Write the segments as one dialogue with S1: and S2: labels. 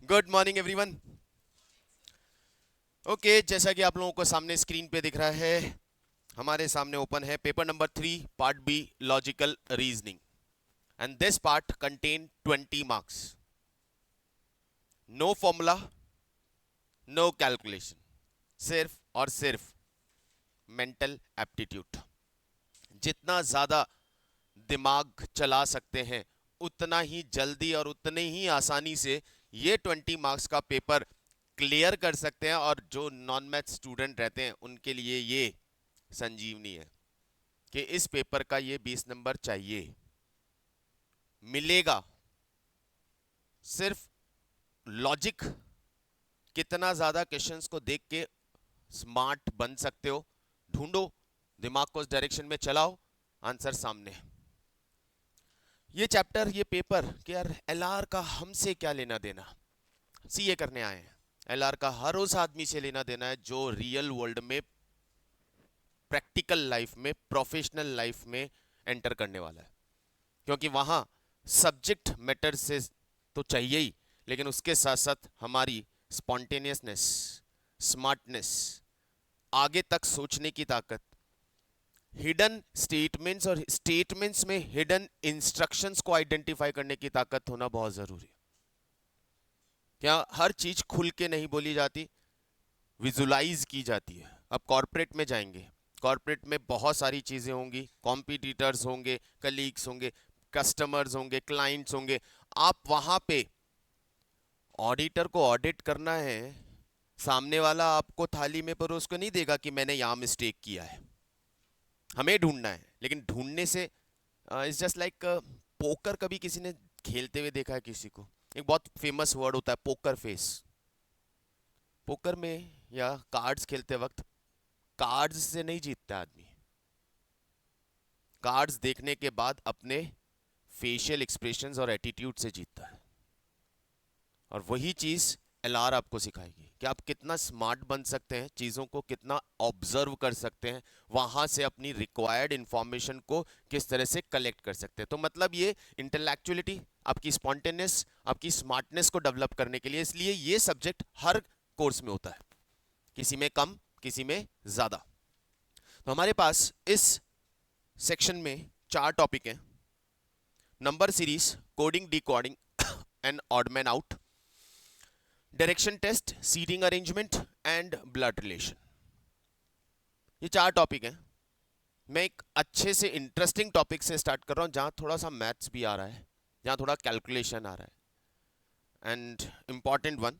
S1: Good morning everyone. Okay, जैसा कि आप लोगों को सामने स्क्रीन पे दिख रहा है, हमारे सामने ओपन है paper number 3 part B logical reasoning and this part contain 20 marks. No formula, no calculation, सिर्फ और सिर्फ मेंटल एप्टीट्यूड। जितना ज्यादा दिमाग चला सकते हैं उतना ही जल्दी और उतने ही आसानी से ये 20 मार्क्स का पेपर क्लियर कर सकते हैं। और जो नॉन मैथ स्टूडेंट रहते हैं उनके लिए ये संजीवनी है कि इस पेपर का ये 20 नंबर चाहिए, मिलेगा। सिर्फ लॉजिक, कितना ज्यादा क्वेश्चंस को देख के स्मार्ट बन सकते हो, ढूंढो, दिमाग को उस डायरेक्शन में चलाओ, आंसर सामने है। ये चैप्टर, ये पेपर कि यार एलआर का हमसे क्या लेना देना। सीए करने आए हैं, एलआर का हर उस आदमी से लेना देना है जो रियल वर्ल्ड में, प्रैक्टिकल लाइफ में, प्रोफेशनल लाइफ में एंटर करने वाला है। क्योंकि वहां सब्जेक्ट मैटर से तो चाहिए ही, लेकिन उसके साथ साथ हमारी स्पॉन्टेनियसनेस, स्मार्टनेस, आगे तक सोचने की ताकत, हिडन स्टेटमेंट्स और स्टेटमेंट्स में हिडन इंस्ट्रक्शंस को आइडेंटिफाई करने की ताकत होना बहुत जरूरी है। क्या हर चीज खुल के नहीं बोली जाती, विजुलाइज की जाती है। अब कॉर्पोरेट में जाएंगे, कॉर्पोरेट में बहुत सारी चीजें होंगी, कॉम्पिटिटर्स होंगे, कलीग्स होंगे, कस्टमर्स होंगे, क्लाइंट्स होंगे। आप वहां पे ऑडिटर को ऑडिट करना है, सामने वाला आपको थाली में परोस को नहीं देगा कि मैंने यहां मिस्टेक किया है, हमें ढूंढना है। लेकिन ढूंढने से इट्स जस्ट लाइक पोकर। कभी किसी ने खेलते हुए देखा है किसी को? एक बहुत फेमस वर्ड होता है पोकर फेस। पोकर में या कार्ड्स खेलते वक्त कार्ड्स से नहीं जीतता आदमी, कार्ड्स देखने के बाद अपने फेशियल एक्सप्रेशंस और एटीट्यूड से जीतता है। और वही चीज एलआर आपको सिखाएगी कि आप कितना स्मार्ट बन सकते हैं, चीजों को कितना ऑब्जर्व कर सकते हैं, वहां से अपनी रिक्वायर्ड इंफॉर्मेशन को किस तरह से कलेक्ट कर सकते हैं। तो मतलब ये इंटेलेक्चुअलिटी, आपकी स्पॉन्टेनियस, आपकी स्मार्टनेस को डेवलप करने के लिए, इसलिए ये सब्जेक्ट हर कोर्स में होता है, किसी में कम, किसी में ज्यादा। तो हमारे पास इस सेक्शन में 4 टॉपिक हैं: number series, coding, decoding and odd man out, direction test, seating arrangement and blood relation. ये 4 टॉपिक हैं। मैं एक अच्छे से इंटरेस्टिंग टॉपिक से स्टार्ट कर रहा हूं जहां थोड़ा सा मैथ्स भी आ रहा है, जहां थोड़ा कैलकुलेशन आ रहा है। एंड इंपॉर्टेंट वन,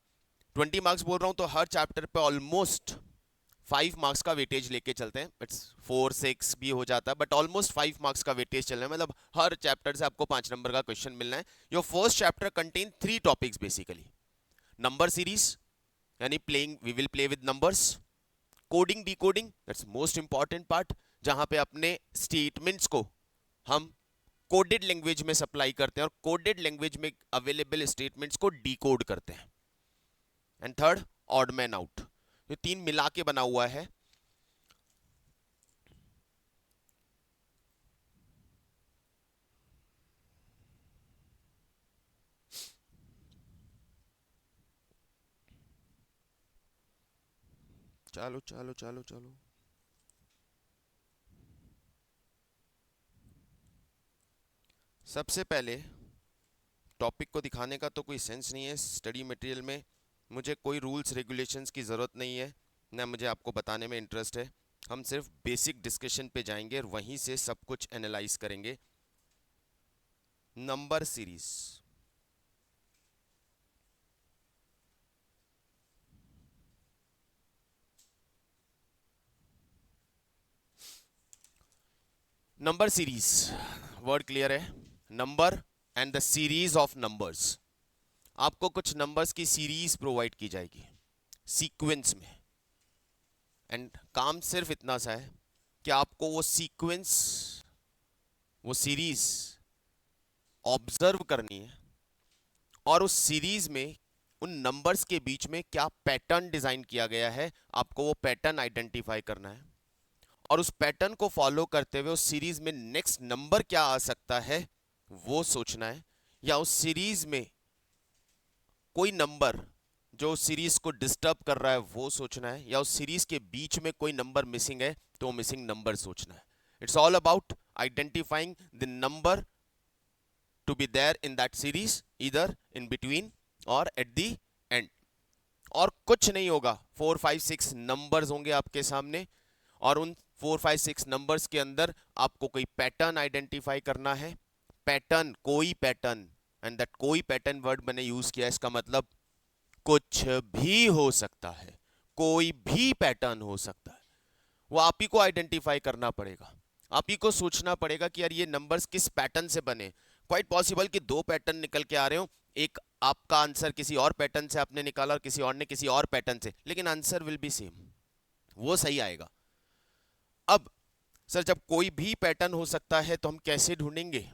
S1: 20 मार्क्स बोल रहा हूं तो हर चैप्टर पे ऑलमोस्ट 5 मार्क्स का वेटेज लेके चलते हैं। इट्स 4-6 भी हो जाता है, बट ऑलमोस्ट 5 मार्क्स का वेटेज चल रहा है। मतलब हर चैप्टर से आपको 5 नंबर का क्वेश्चन मिलना है। Your first chapter contain 3 topics basically: number series, यानी playing, we will play with numbers; coding, decoding, that's most important part, जहां पे अपने स्टेटमेंट्स को हम कोडेड लैंग्वेज में सप्लाई करते हैं और कोडेड लैंग्वेज में अवेलेबल स्टेटमेंट्स को डिकोड करते हैं। And third, odd man out. ये 3 मिला के बना हुआ है। चलो चलो चलो चलो, सबसे पहले टॉपिक को दिखाने का तो कोई सेंस नहीं है स्टडी मटेरियल में। मुझे कोई रूल्स रेगुलेशंस की ज़रूरत नहीं है, ना मुझे आपको बताने में इंटरेस्ट है। हम सिर्फ बेसिक डिस्कशन पे जाएंगे और वहीं से सब कुछ एनालाइज करेंगे। Number series, number series, word clear है? Number and the series of numbers. आपको कुछ नंबर्स की सीरीज प्रोवाइड की जाएगी सीक्वेंस में, एंड काम सिर्फ इतना सा है कि आपको वो सीक्वेंस, वो सीरीज ऑब्जर्व करनी है और उस सीरीज में उन नंबर्स के बीच में क्या पैटर्न डिजाइन किया गया है, आपको वो पैटर्न आइडेंटिफाई करना है। और उस पैटर्न को फॉलो करते हुए उस सीरीज में नेक्स्ट नंबर क्या आ सकता है वो सोचना है, या उस सीरीज में कोई नंबर जो सीरीज को डिस्टर्ब कर रहा है वो सोचना है, या उस सीरीज के बीच में कोई नंबर मिसिंग है तो मिसिंग नंबर सोचना है. It's all about identifying the number to be there in that series, either in between और एट द एंड. और कुछ नहीं होगा, 4 5 6 नंबर्स होंगे आपके सामने, और उन 4 5 6 नंबर्स के अंदर आपको कोई पैटर्न आइडेंटिफाई करना है. पैटर्न, कोई पैटर्न, एंड दैट कोई पैटर्न वर्ड मैंने यूज किया, इसका मतलब कुछ भी हो सकता है, कोई भी पैटर्न हो सकता है. वो आप ही को आइडेंटिफाई करना पड़ेगा, आप ही को सोचना पड़ेगा कि यार ये नंबर्स किस पैटर्न से बने. क्वाइट पॉसिबल कि दो पैटर्न निकल के आ रहे हो, एक आपका आंसर किसी और पैटर्न से आपने निकाला और किसी और ने किसी और पैटर्न से, लेकिन आंसर विल बी सेम, वो सही आएगा. अब सर जब कोई भी पैटर्न हो सकता है तो हम कैसे ढूंढेंगे?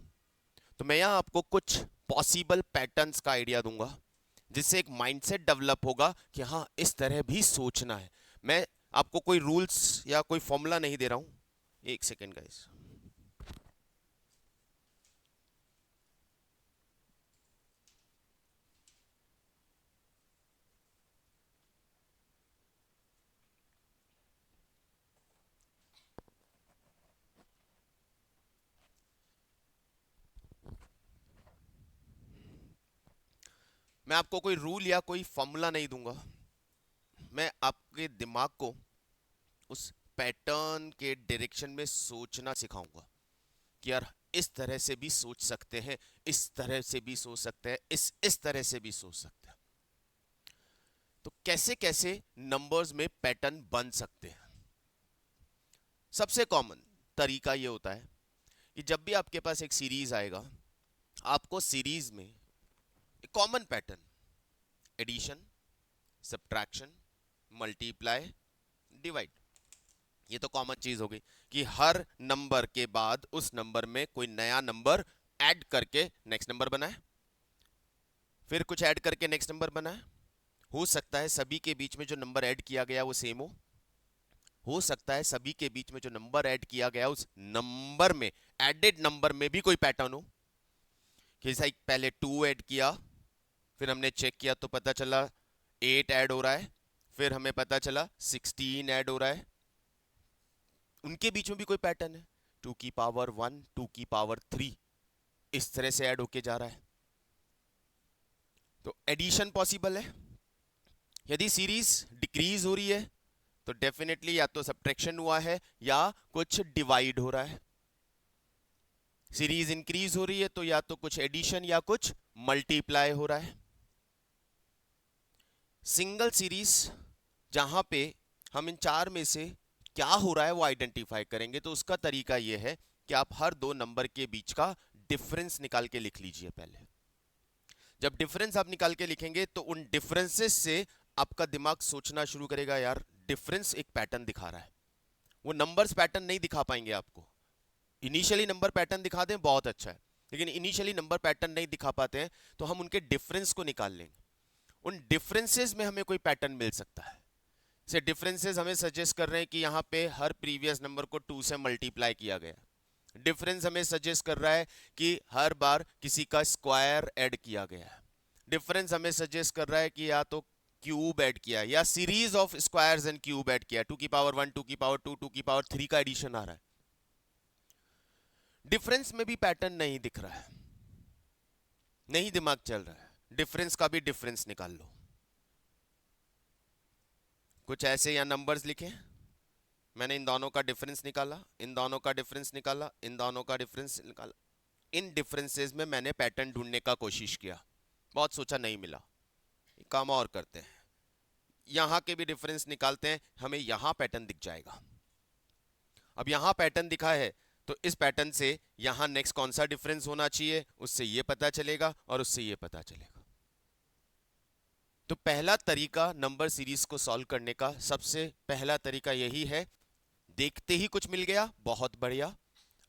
S1: तो मैं यहां आपको कुछ पॉसिबल पैटर्न्स का आइडिया दूंगा, जिससे एक माइंडसेट डेवलप होगा कि हाँ इस तरह भी सोचना है. मैं आपको कोई रूल्स या कोई फॉर्मूला नहीं दे रहा हूं. एक सेकेंड गाइस. मैं आपको कोई रूल या कोई फॉर्मूला नहीं दूंगा, मैं आपके दिमाग को उस पैटर्न के डायरेक्शन में सोचना सिखाऊंगा कि यार इस तरह से भी सोच सकते हैं, इस तरह से भी सोच सकते हैं, इस तरह से भी सोच सकते हैं. तो कैसे कैसे नंबर्स में पैटर्न बन सकते हैं? सबसे कॉमन तरीका ये होता है कि जब भी आपके पास एक सीरीज आएगा, आपको सीरीज में एक common pattern, addition, subtraction, multiply, divide, ये तो कॉमन चीज हो गई कि हर नंबर के बाद उस नंबर में कोई नया नंबर ऐड करके नेक्स्ट नंबर बनाए, फिर कुछ ऐड करके नेक्स्ट नंबर बनाए. हो सकता है सभी के बीच में जो नंबर ऐड किया गया वो सेम हो सकता है सभी के बीच में जो नंबर ऐड किया गया उस नंबर में, एडेड नंबर में भी कोई पैटर्न हो, कि सही पहले 2 ऐड किया, फिर हमने चेक किया तो पता चला 8 ऐड हो रहा है, फिर हमें पता चला 16 ऐड हो रहा है. उनके बीच में भी कोई पैटर्न है, 2 की पावर 1, 2 की पावर 3, इस तरह से ऐड होके जा रहा है. तो एडिशन पॉसिबल है. यदि सीरीज डिक्रीज हो रही है तो डेफिनेटली या तो सब्ट्रैक्शन हुआ है या कुछ डिवाइड हो रहा है. सीरीज इंक्रीज हो रही है तो या तो कुछ एडिशन या कुछ मल्टीप्लाई हो रहा है. सिंगल सीरीज जहां पे हम इन चार में से क्या हो रहा है वो आइडेंटिफाई करेंगे, तो उसका तरीका यह है कि आप हर दो नंबर के बीच का डिफरेंस निकाल के लिख लीजिए. पहले जब डिफरेंस आप निकाल के लिखेंगे तो उन डिफरेंसेस से आपका दिमाग सोचना शुरू करेगा, यार डिफरेंस एक पैटर्न दिखा रहा है. वो नंबर्स पैटर्न नहीं दिखा पाएंगे आपको. इनिशियली नंबर पैटर्न दिखा दें बहुत अच्छा है, लेकिन इनिशियली नंबर पैटर्न नहीं दिखा पाते हैं तो हम उनके डिफरेंस को निकाल लेंगे. उन डिफरेंसेस में हमें कोई पैटर्न मिल सकता है. से डिफरेंसेस हमें सजेस्ट कर रहे हैं कि यहाँ पे हर प्रीवियस नंबर को 2 से मल्टीप्लाई किया गया. डिफरेंस हमें सजेस्ट कर रहा है कि हर बार किसी का स्क्वायर ऐड किया गया है. डिफरेंस हमें सजेस्ट कर रहा है कि या तो क्यूब ऐड किया या series of squares and cube add किया, 2 की पावर 1, 2 की पावर 2, 2 की पावर 3 का एडिशन आ रहा है. डिफरेंस में भी पैटर्न नहीं दिख रहा है, नहीं दिमाग चल रहा है, डिफरेंस का भी डिफरेंस निकाल लो. कुछ ऐसे या नंबर्स लिखे, मैंने इन दोनों का डिफरेंस निकाला, इन दोनों का डिफरेंस निकाला, इन दोनों का डिफरेंस निकाला. इन डिफरेंसेस में मैंने पैटर्न ढूंढने का कोशिश किया, बहुत सोचा नहीं मिला. एक काम और करते हैं, यहां के भी डिफरेंस निकालते हैं, हमें यहां पैटर्न दिख जाएगा. अब यहां पैटर्न दिखा है तो इस पैटर्न से यहां नेक्स्ट कौन सा डिफरेंस होना चाहिए उससे ये पता चलेगा और उससे ये पता चलेगा. तो पहला तरीका नंबर सीरीज को सॉल्व करने का, सबसे पहला तरीका यही है. देखते ही कुछ मिल गया बहुत बढ़िया,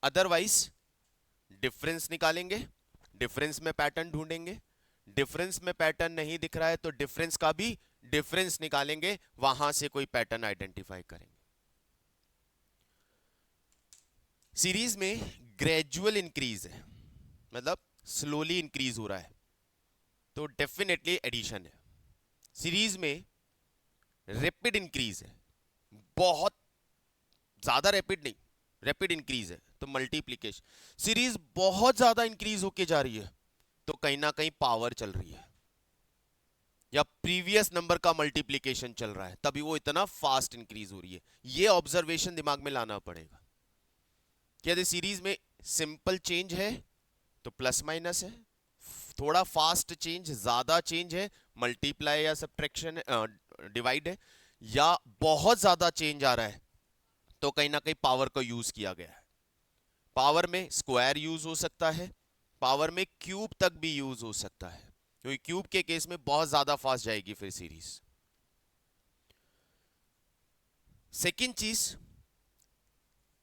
S1: अदरवाइज डिफरेंस निकालेंगे, डिफरेंस में पैटर्न ढूंढेंगे. डिफरेंस में पैटर्न नहीं दिख रहा है तो डिफरेंस का भी डिफरेंस निकालेंगे, वहां से कोई पैटर्न आइडेंटिफाई करेंगे. सीरीज में ग्रेजुअल इंक्रीज है, मतलब स्लोली इंक्रीज हो रहा है. तो डेफिनेटली एडिशन है। सीरीज में रैपिड इंक्रीज है, बहुत ज्यादा रैपिड नहीं, रैपिड इंक्रीज है, तो मल्टीप्लीकेशन। सीरीज बहुत ज्यादा इंक्रीज होके जा रही है, तो कहीं ना कहीं पावर चल रही है, या प्रीवियस नंबर का मल्टीप्लीकेशन चल रहा है, तभी वो इतना फास्ट इंक्रीज हो रही है। ये ऑब्जर्वेशन दिमाग में लाना पड़ेगा कि यदि सीरीज में सिंपल चेंज है तो प्लस माइनस है, थोड़ा फास्ट चेंज, ज्यादा चेंज है, मल्टीप्लाई या सब्ट्रैक्शन, डिवाइड है, या बहुत ज्यादा चेंज आ रहा है, तो कहीं ना कहीं पावर का यूज किया गया है। पावर में स्क्वायर यूज हो सकता है, पावर में क्यूब तक भी यूज हो सकता है, क्योंकि क्यूब के केस में बहुत ज्यादा फास्ट जाएगी फिर सीरीज। सेकेंड चीज,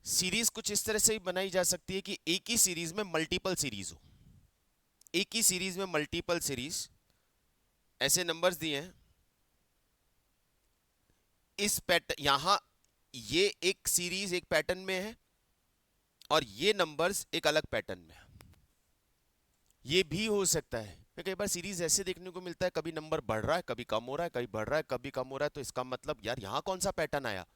S1: सीरीज कुछ इस तरह से बनाई जा सकती है कि एक ही सीरीज में मल्टीपल सीरीज हो, एक ही सीरीज में मल्टीपल सीरीज। ऐसे नंबर्स दिए हैं इस पैटर्न, यहां ये एक सीरीज एक पैटर्न में है, और ये नंबर्स एक अलग पैटर्न में है। ये भी हो सकता है, कई बार सीरीज ऐसे देखने को मिलता है, कभी नंबर बढ़ रहा है, कभी कम हो रहा है, कभी बढ़ रहा है, कभी कम हो रहा है, तो इसका मतलब यार यहाँ कौन सा पैटर्न आया?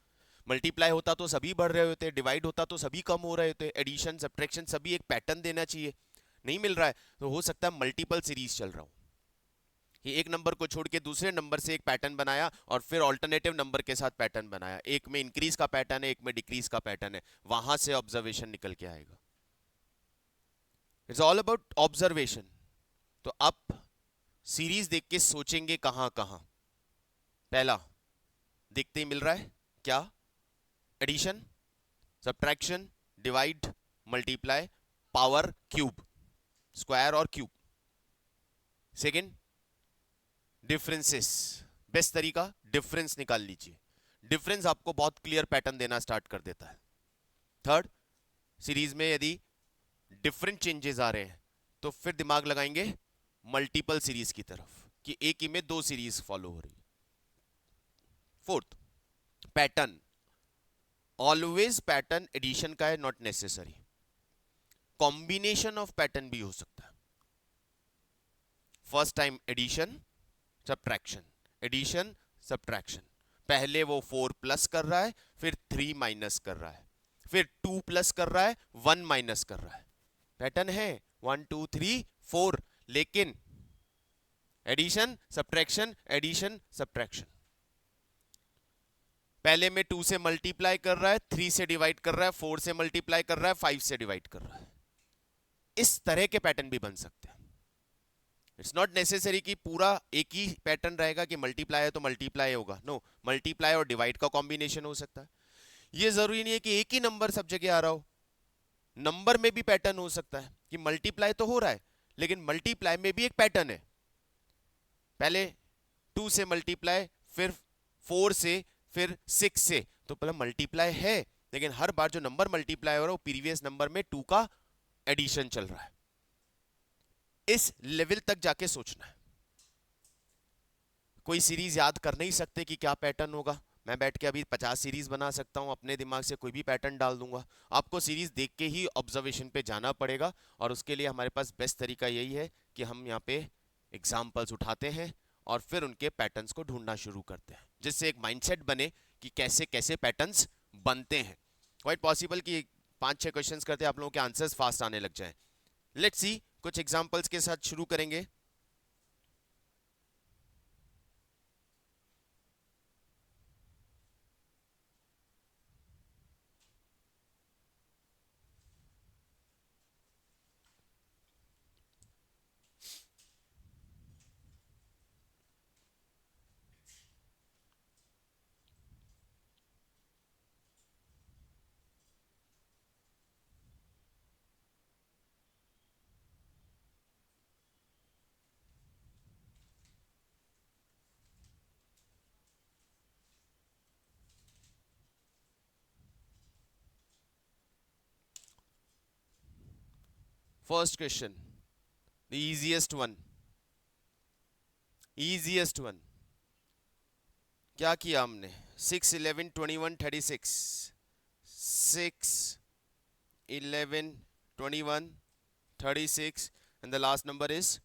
S1: मल्टीप्लाई होता तो सभी बढ़ रहे होते, डिवाइड होता तो सभी कम हो रहे होते, एडिशन सब्ट्रैक्शन सभी एक पैटर्न देना चाहिए, नहीं मिल रहा है, तो हो सकता है मल्टीपल सीरीज चल रहा हूं, कि एक नंबर को छोड़ के दूसरे नंबर से एक पैटर्न बनाया और फिर ऑल्टरनेटिव नंबर के साथ पैटर्न बनाया, एक में इंक्रीज का पैटर्न है, एक में डिक्रीज का पैटर्न है, वहां से ऑब्जर्वेशन निकल के आएगा। It's all about observation. तो आप सीरीज देख के सोचेंगे कहां कहां। पहला, देखते ही मिल रहा है क्या? Addition, subtraction, divide, multiply, power, cube, square और क्यूब। Second, differences. बेस्ट तरीका डिफरेंस निकाल लीजिए, डिफरेंस आपको बहुत क्लियर पैटर्न देना स्टार्ट कर देता है। थर्ड, सीरीज में यदि डिफरेंट चेंजेस आ रहे हैं तो फिर दिमाग लगाएंगे मल्टीपल सीरीज की तरफ, कि एक ही में दो सीरीज फॉलो हो रही है। Fourth, pattern. Always pattern addition का है, not necessary, combination of pattern भी हो सकता है। First time addition subtraction, addition subtraction, पहले वो 4 प्लस कर रहा है, फिर 3 माइनस कर रहा है, फिर 2 प्लस कर रहा है, 1 माइनस कर रहा है। पैटर्न है 1 2 3 4, लेकिन एडिशन सब्ट्रैक्शन एडिशन सब्ट्रैक्शन, पहले में 2 से मल्टीप्लाई कर रहा है, 3 से डिवाइड कर रहा है, 4 से मल्टीप्लाई कर रहा है, 5 से डिवाइड कर रहा है। इस तरह के पैटर्न भी बन सकते हैं। इट्स नॉट नेसेसरी कि पूरा एक ही पैटर्न रहेगा कि मल्टीप्लाई है तो मल्टीप्लाई होगा, नो, मल्टीप्लाई और डिवाइड का कॉम्बिनेशन हो सकता है। ये जरूरी नहीं है कि एक ही नंबर सब जगह आ रहा हो, नंबर में भी पैटर्न हो सकता है कि मल्टीप्लाई तो हो रहा है, लेकिन मल्टीप्लाई में भी एक पैटर्न है, पहले 2 से मल्टीप्लाई, फिर 4 से, फिर 6 से, तो पहले मल्टीप्लाई है, लेकिन हर बार जो नंबर मल्टीप्लाई हो रहा है वो प्रीवियस नंबर में 2 का एडिशन चल रहा है। इस लेवल तक जाके सोचना है। कोई सीरीज याद कर नहीं सकते कि क्या पैटर्न होगा, मैं बैठ के अभी 50 सीरीज बना सकता हूं, अपने दिमाग से कोई भी पैटर्न डाल दूंगा। आपको सीरीज देख के ही ऑब्जर्वेशन पे जाना पड़ेगा, और उसके लिए हमारे पास बेस्ट तरीका यही है कि हम यहाँ पे एग्जाम्पल्स उठाते हैं और फिर उनके पैटर्न्स को ढूंढना शुरू करते हैं, जिससे एक माइंडसेट बने कि कैसे कैसे पैटर्न्स बनते हैं। क्वाइट पॉसिबल कि 5-6 क्वेश्चंस करते आप लोगों के आंसर्स फास्ट आने लग जाए। लेट्स सी, कुछ एग्जाम्पल्स के साथ शुरू करेंगे। First question, the easiest one, easiest one. क्या किया हमने? 6 11 21 36, 6 11 21 36, and the last number is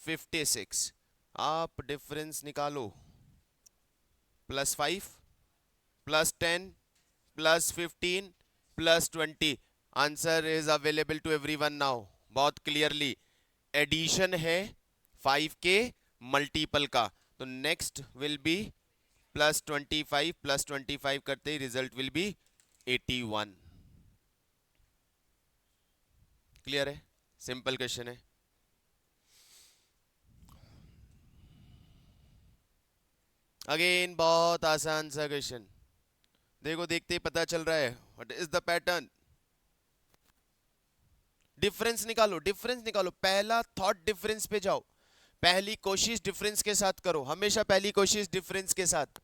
S1: 56। आप डिफरेंस निकालो। +5 +10 +15 +20। Answer is available to everyone now, बहुत क्लियरली। एडिशन है 5 के मल्टीपल का, तो नेक्स्ट विल बी +25 +25 करते ही रिजल्ट विल बी 81। क्लियर है? सिंपल क्वेश्चन है। अगेन बहुत आसान सा क्वेश्चन, देखो देखते ही पता चल रहा है what is the pattern. Difference निकालो, डिफरेंस निकालो, पहला थॉट डिफरेंस पे जाओ, पहली कोशिश डिफरेंस के साथ करो, हमेशा पहली कोशिश डिफरेंस के साथ।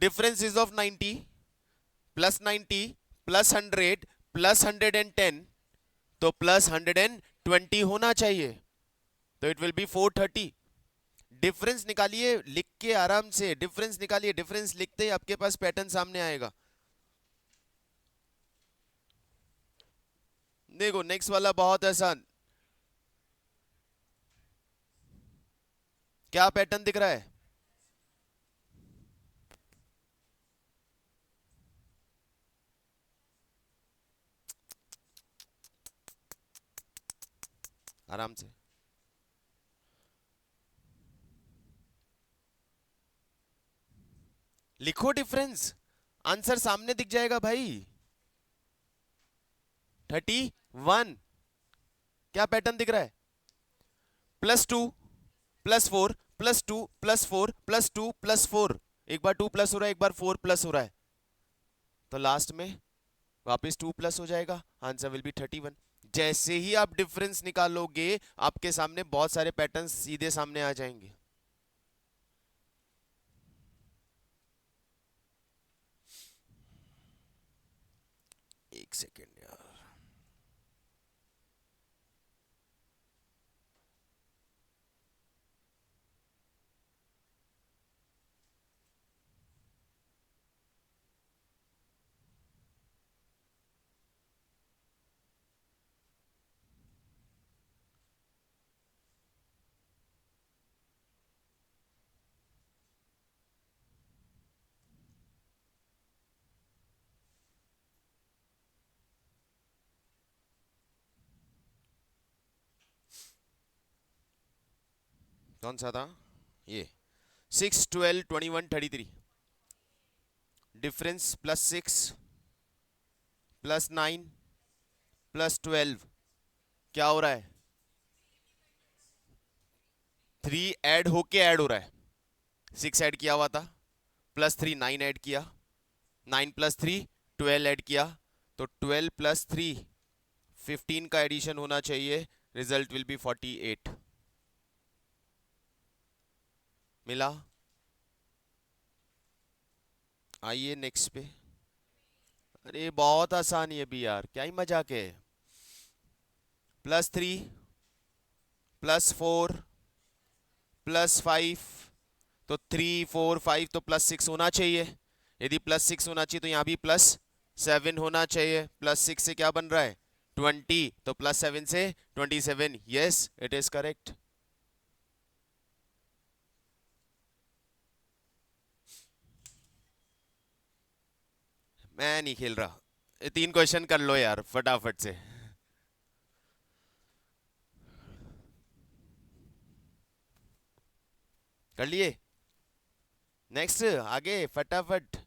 S1: डिफरेंस इज ऑफ 90 +90 +100 +110, तो +120 होना चाहिए, तो इट विल बी 430। डिफरेंस निकालिए लिख के आराम से, डिफरेंस निकालिए, डिफरेंस लिखते ही आपके पास पैटर्न सामने आएगा। देखो नेक्स्ट वाला बहुत आसान, क्या पैटर्न दिख रहा है? आराम से लिखो डिफरेंस, आंसर सामने दिख जाएगा भाई। 31। क्या पैटर्न दिख रहा है? +2 +4 +2 +4 +2 +4, एक बार 2 प्लस हो रहा है, एक बार 4 प्लस हो रहा है, तो लास्ट में वापस 2 प्लस हो जाएगा, आंसर विल बी 31। जैसे ही आप डिफरेंस निकालोगे आपके सामने बहुत सारे पैटर्न सीधे सामने आ जाएंगे। एक सेकेंड यार, कौन सा था ये? 6 12 21 33। डिफरेंस +6 +9 +12, क्या हो रहा है? 3 ऐड होके ऐड हो रहा है, 6 ऐड किया हुआ था, +3 9 ऐड किया, 9 + 3 12 ऐड किया, तो 12 + 3 15 का एडिशन होना चाहिए, रिजल्ट विल बी 48। मिला? आइए नेक्स्ट पे। अरे बहुत आसान है भी यार, क्या ही मजाक है। +3 +4 +5, तो 3 4 5 तो +6 होना चाहिए, यदि +6 होना चाहिए तो यहाँ भी +7 होना चाहिए, +6 से क्या बन रहा है? 20, तो +7 से 27। Yes it is correct. मैं नहीं खेल रहा, ये 3 क्वेश्चन कर लो यार फटाफट से। कर लिए? नेक्स्ट आगे फटाफट।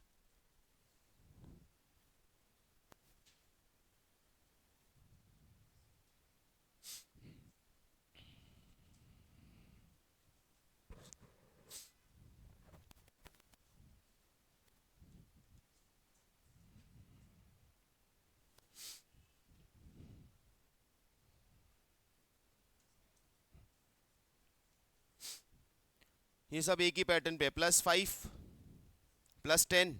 S1: ये सब एक ही पैटर्न पे, +5 +10,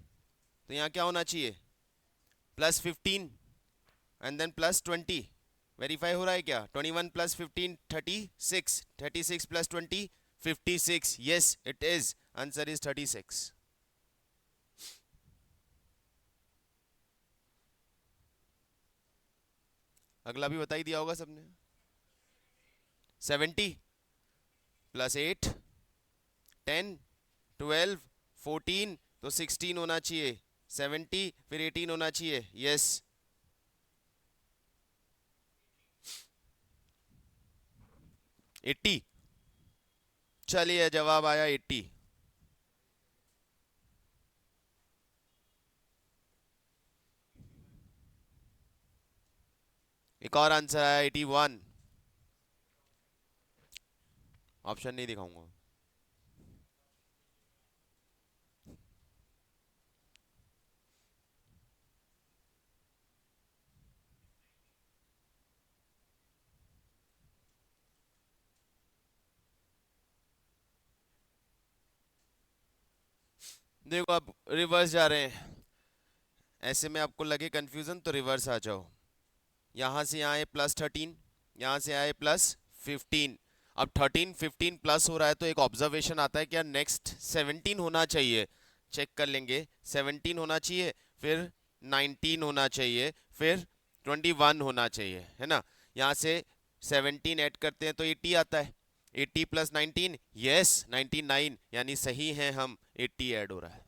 S1: तो यहाँ क्या होना चाहिए? +15 एंड देन +20। वेरीफाई हो रहा है क्या? 21 + 15 36, 36 + 20 56। Yes it is, answer is 36। अगला भी बता ही दिया होगा सबने। 70 प्लस 8, 10, 12, 14, तो 16 होना चाहिए। 70 फिर 18 होना चाहिए। यस, 80। चलिए जवाब आया 80। एक और आंसर आया 81। ऑप्शन नहीं दिखाऊंगा। देखो आप रिवर्स जा रहे हैं, ऐसे में आपको लगे कंफ्यूजन तो रिवर्स आ जाओ। यहाँ से आए +13, यहाँ से आए +15। अब 13 15 प्लस हो रहा है तो एक ऑब्जर्वेशन आता है कि यार नेक्स्ट 17 होना चाहिए। चेक कर लेंगे, 17 होना चाहिए, फिर 19 होना चाहिए, फिर 21 होना चाहिए, है ना। यहाँ से 17 ऐड करते हैं तो 80 आता है। 80 + 19, यस 99, यानी सही है हम, 80 ऐड हो रहा है।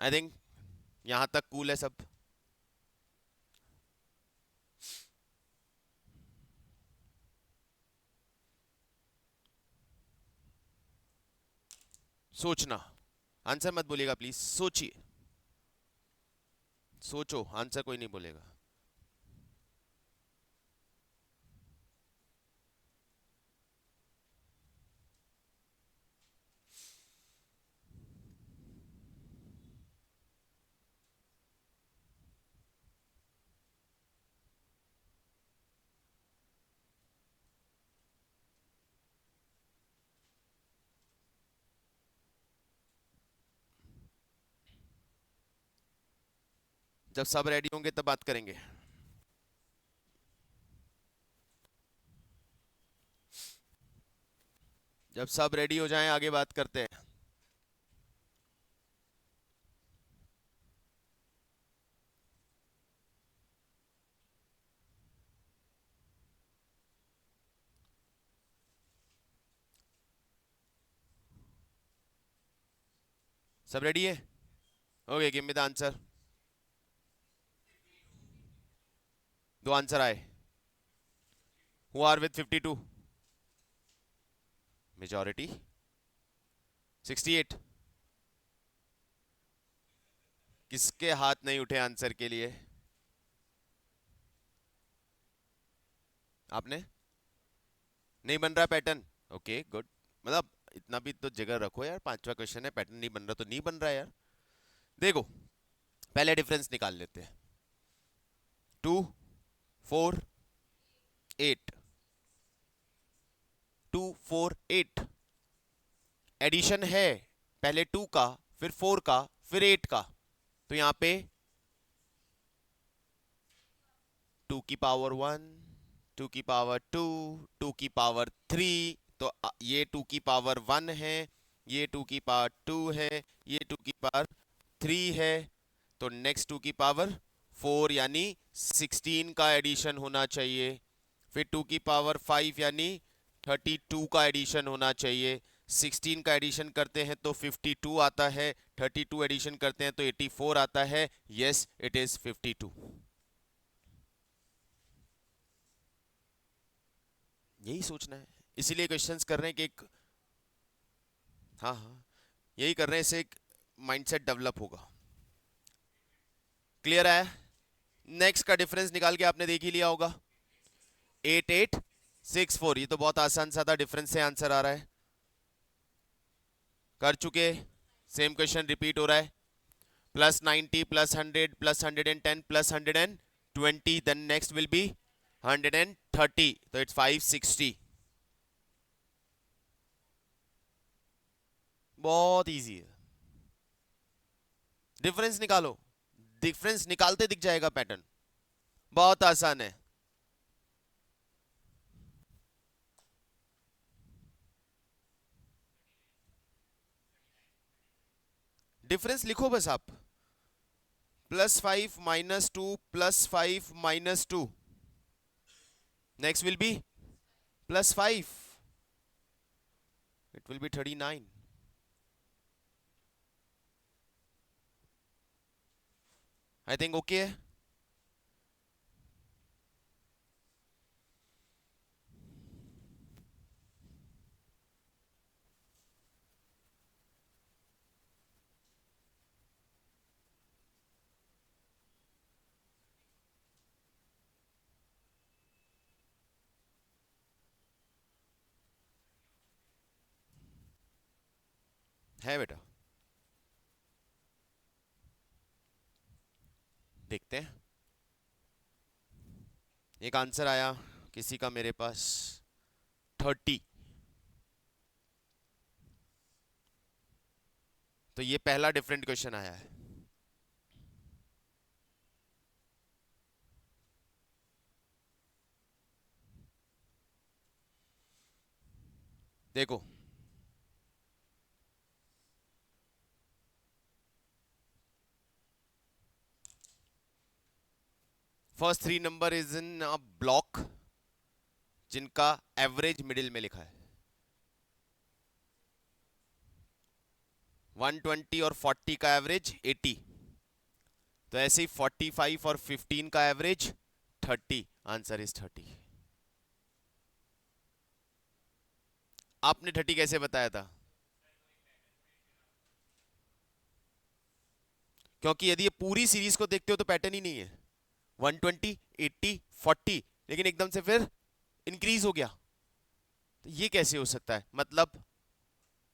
S1: आई थिंक यहाँ तक कूल है सब। सोचना, आंसर मत बोलिएगा प्लीज, सोचिए। सोचो, आंसर कोई नहीं बोलेगा। जब सब रेडी होंगे तब बात करेंगे। जब सब रेडी हो जाएं आगे बात करते हैं। सब रेडी है? Okay, give me the answer. दो आंसर आए। Who are with 52? मेजॉरिटी 68। किसके हाथ नहीं उठे आंसर के लिए? आपने? नहीं बन रहा पैटर्न? Okay good. मतलब इतना भी तो जगह रखो यार, पांचवा क्वेश्चन है, पैटर्न नहीं बन रहा तो नहीं बन रहा यार। देखो, पहले डिफरेंस निकाल लेते हैं। 2, 4, 8। 2, 4, 8 एडिशन है। पहले 2 का, फिर 4 का, फिर 8 का। तो यहाँ पे 2 की पावर 1, 2 की पावर 2, 2 की पावर 3। तो ये 2 की पावर 1 है, ये 2 की पावर 2 है, ये 2 की पावर 3 है। तो नेक्स्ट 2 की पावर 4 यानी 16 का एडिशन होना चाहिए। फिर 2 की पावर 5 यानी 32 का एडिशन होना चाहिए। 16 का एडिशन करते हैं तो 52 आता है, 32 एडिशन करते हैं तो 84 आता है। Yes, it is 52। यही सोचना है, इसीलिए क्वेश्चंस कर रहे हैं कि एक, हाँ हाँ, यही कर रहे हैं, इससे एक माइंडसेट डेवलप होगा। क्लियर है? नेक्स्ट का डिफरेंस निकाल के आपने देख ही लिया होगा। 8864, ये तो बहुत आसान सा था, डिफरेंस से आंसर आ रहा है। कर चुके, सेम क्वेश्चन रिपीट हो रहा है। +90 +100 +110 +120, देन नेक्स्ट विल बी 130, तो इट्स 560। बहुत इजी है। डिफरेंस निकालो, डिफरेंस निकालते दिख जाएगा पैटर्न। बहुत आसान है। डिफरेंस लिखो बस आप, +5 -2 +5 -2. Next will be +5. It will be 39. I think okay है. है बेटा. देखते हैं. एक आंसर आया किसी का मेरे पास 30. तो ये पहला डिफरेंट क्वेश्चन आया है. देखो, first 3 number is in a block जिनका एवरेज मिडिल में लिखा है. 120 और 40 का एवरेज 80. तो ऐसे ही 45 और 15 का एवरेज 30. Answer is 30. आपने 30 कैसे बताया था? क्योंकि यदि ये पूरी सीरीज को देखते हो तो पैटर्न ही नहीं है. 120, 80, 40, लेकिन एकदम से फिर इंक्रीज हो गया. तो ये कैसे हो सकता है? मतलब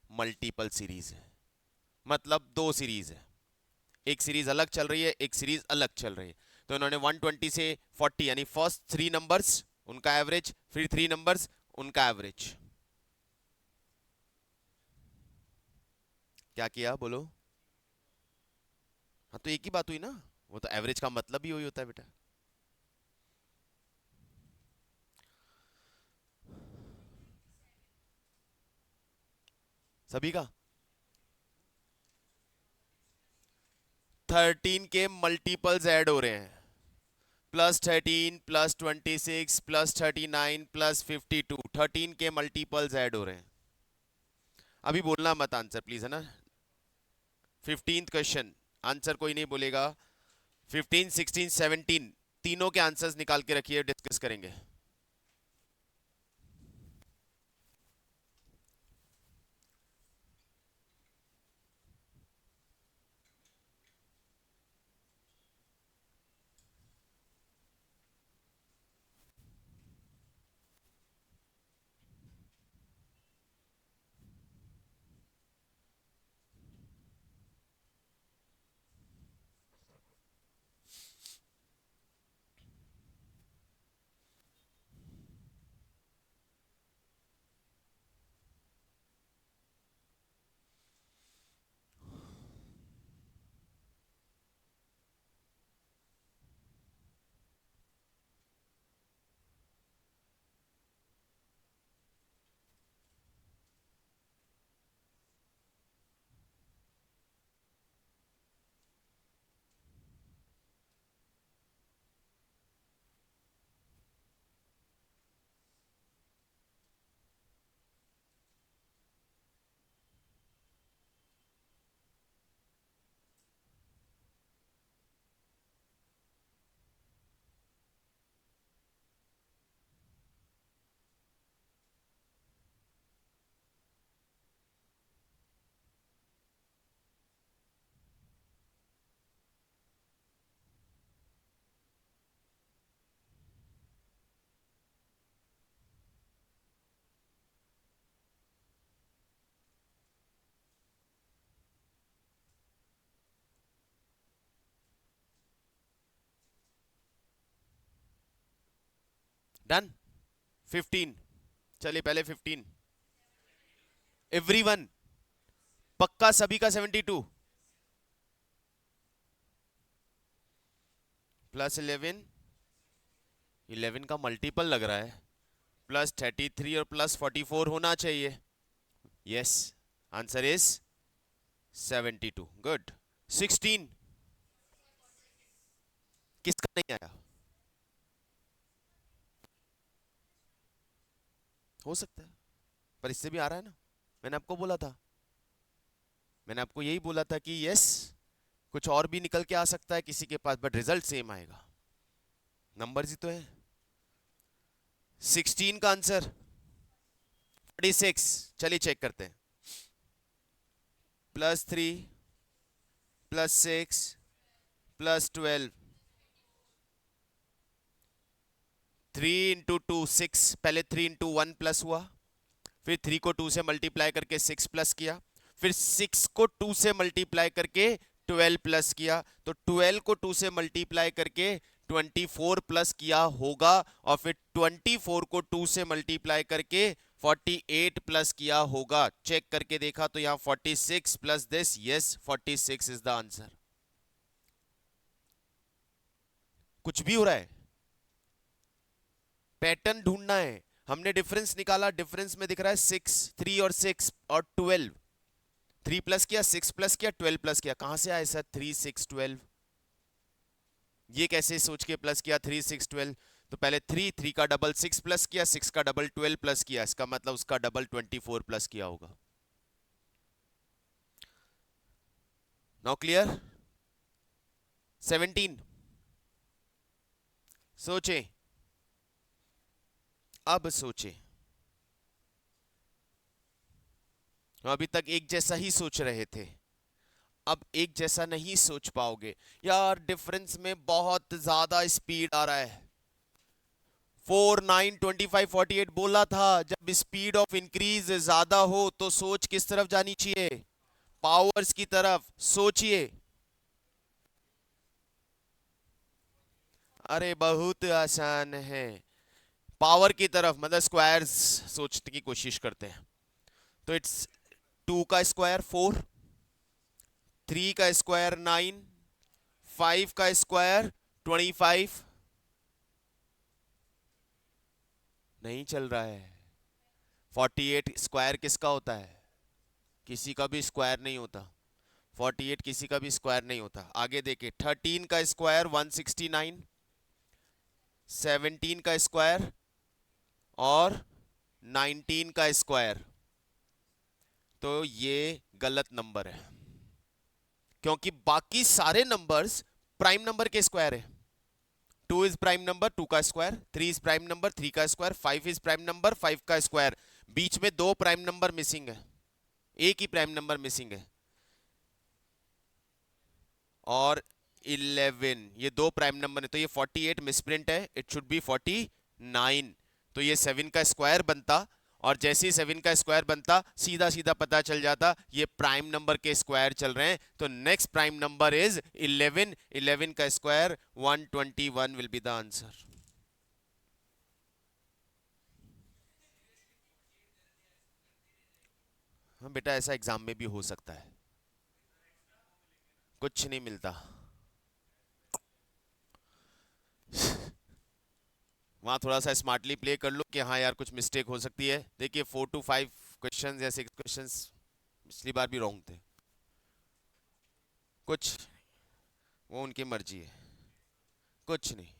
S1: मल्टीपल सीरीज है, मतलब दो सीरीज है. एक सीरीज अलग चल रही है, एक सीरीज अलग चल रही है. तो इन्होंने 120 से 40 यानी फर्स्ट 3 नंबर्स उनका एवरेज, फिर 3 नंबर्स उनका एवरेज. क्या किया बोलो? हाँ तो एक ही बात हुई ना. वो तो एवरेज का मतलब ही वही होता है बेटा. सभी का 13 के मल्टीपल्स ऐड हो रहे हैं. +13 +26 +39 +52, 13 के मल्टीपल्स ऐड हो रहे हैं. अभी बोलना मत आंसर प्लीज, है ना. 15th क्वेश्चन आंसर कोई नहीं बोलेगा. 15, 16, 17 तीनों के आंसर्स निकाल के रखिए, डिस्कस करेंगे. डन. 15. चलिए पहले 15. एवरीवन पक्का सभी का 72 +11, 11 का मल्टीपल लग रहा है. +33 और +44 होना चाहिए. Yes, answer is 72. गुड. 16. किसका नहीं आया? हो सकता है, पर इससे भी आ रहा है ना। मैंने आपको बोला था, मैंने आपको यही बोला था कि यस, कुछ और भी निकल के आ सकता है किसी के पास, बट रिजल्ट सेम आएगा, नंबर ही तो है। 16 का आंसर 46। चलिए चेक करते हैं। +3 +6 +12, 3 इंटू 2 6। पहले 3 इंटू 1 प्लस हुआ, फिर 3 को 2 से मल्टीप्लाई करके 6 प्लस किया, फिर 6 को 2 से मल्टीप्लाई करके 12 प्लस किया, तो 12 को 2 से मल्टीप्लाई करके 24 प्लस किया होगा, और फिर 24 को 2 से मल्टीप्लाई करके 48 प्लस किया होगा। चेक करके देखा तो यहां 46 plus this, yes 46 is the answer. कुछ भी हो रहा है, पैटर्न ढूंढना है। हमने डिफरेंस निकाला, डिफरेंस में दिख रहा है 6, 3 और 6 और 12। 3 प्लस किया, 6 प्लस किया, 12 प्लस किया। कहां से आया सर 3 6 12? ये कैसे सोच के प्लस किया 3 6 12? तो पहले 3 का डबल 6 प्लस किया, 6 का डबल 12 प्लस किया, इसका मतलब उसका डबल 24 प्लस किया होगा। Now clear? 17 सोचे, अब सोचे। अभी तक एक जैसा ही सोच रहे थे, अब एक जैसा नहीं सोच पाओगे यार, डिफरेंस में बहुत ज्यादा स्पीड आ रहा है। 4 9 25 48 बोला था, जब स्पीड ऑफ इंक्रीज ज्यादा हो तो सोच किस तरफ जानी चाहिए? पावर्स की तरफ। सोचिए, अरे बहुत आसान है, पावर की तरफ, मतलब स्क्वायर्स सोचने की कोशिश करते हैं। तो इट्स 2 का स्क्वायर 4, 3 का स्क्वायर 9, 5 का स्क्वायर 25। नहीं चल रहा है। 48 स्क्वायर किसका होता है? किसी का भी स्क्वायर नहीं होता। 48 किसी का भी स्क्वायर नहीं होता। आगे देखिए, 13 का स्क्वायर 169, 17 का स्क्वायर और 19 का स्क्वायर। तो ये गलत नंबर है, क्योंकि बाकी सारे नंबर्स प्राइम नंबर के स्क्वायर है। 2 इज प्राइम नंबर, 2 का स्क्वायर। 3 इज प्राइम नंबर, 3 का स्क्वायर। 5 इज प्राइम नंबर, 5 का स्क्वायर। बीच में 2 प्राइम नंबर मिसिंग है, एक ही प्राइम नंबर मिसिंग है। और 11, ये 2 प्राइम नंबर है, तो ये 48 मिसप्रिंट है, इट शुड बी 49। तो ये 7 का स्क्वायर बनता, और जैसे ही 7 का स्क्वायर बनता सीधा सीधा पता चल जाता ये प्राइम नंबर के स्क्वायर चल रहे हैं। तो नेक्स्ट प्राइम नंबर इज 11। 11 का square 121 will be the answer. हाँ बेटा, ऐसा एग्जाम में भी हो सकता है, कुछ नहीं मिलता। वहां थोड़ा सा स्मार्टली प्ले कर लो कि हाँ यार कुछ मिस्टेक हो सकती है। देखिए 4 to 5 क्वेश्चंस या 6 क्वेश्चंस पिछली बार भी रॉन्ग थे। कुछ, वो उनकी मर्जी है, कुछ नहीं।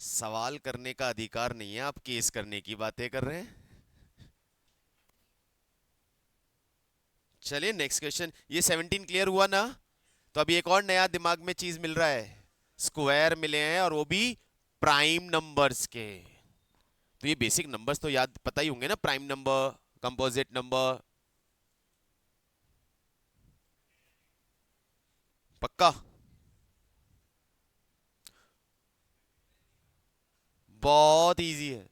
S1: सवाल करने का अधिकार नहीं है, आप केस करने की बातें कर रहे हैं। चलिए नेक्स्ट क्वेश्चन। ये 17 क्लियर हुआ ना? तो अभी एक और नया दिमाग में चीज मिल रहा है, स्क्वायर मिले हैं और वो भी प्राइम नंबर्स के। तो ये बेसिक नंबर्स तो याद पता ही होंगे ना, प्राइम नंबर, कंपोजिट नंबर। पक्का? बहुत इजी है।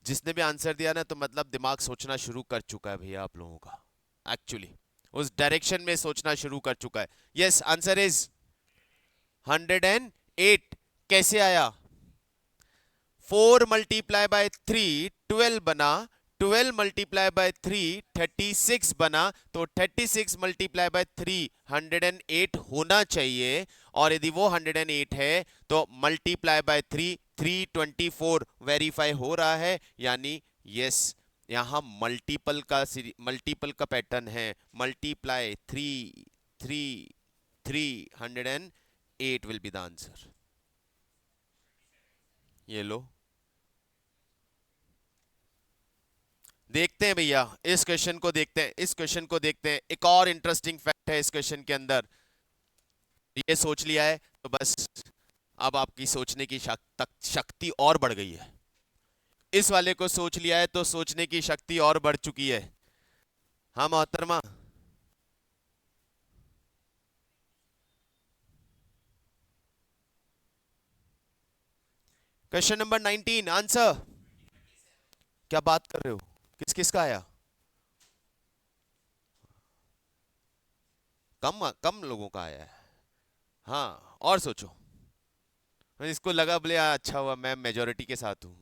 S1: जिसने भी आंसर दिया ना, तो मतलब दिमाग सोचना शुरू कर चुका है भैया आप लोगों का, एक्चुअली उस डायरेक्शन में सोचना शुरू कर चुका है। Yes, answer is 108। कैसे आया? 4 मल्टीप्लाई बाय 3 12 बना, 12 मल्टीप्लाई बाय 3 36 बना, तो 36 मल्टीप्लाई बाय 3 108 होना चाहिए। और यदि वो 108 है तो मल्टीप्लाई बाय 3 324 वेरीफाई हो रहा है, यानी यस यहाँ मल्टीपल का पैटर्न है। Multiply 308 will be the answer. ये लो, देखते हैं भैया, इस क्वेश्चन को देखते हैं, इस क्वेश्चन को देखते हैं। एक और इंटरेस्टिंग फैक्ट है इस क्वेश्चन के अंदर। ये सोच लिया है तो बस अब आपकी सोचने की शक्ति और बढ़ गई है। इस वाले को सोच लिया है तो सोचने की शक्ति और बढ़ चुकी है। हाँ मोहतरमा, क्वेश्चन नंबर 19 आंसर। क्या बात कर रहे हो, किस किस का आया? कम कम लोगों का आया है। हाँ और सोचो, इसको लगा बोले अच्छा हुआ मैं मेजोरिटी के साथ हूँ।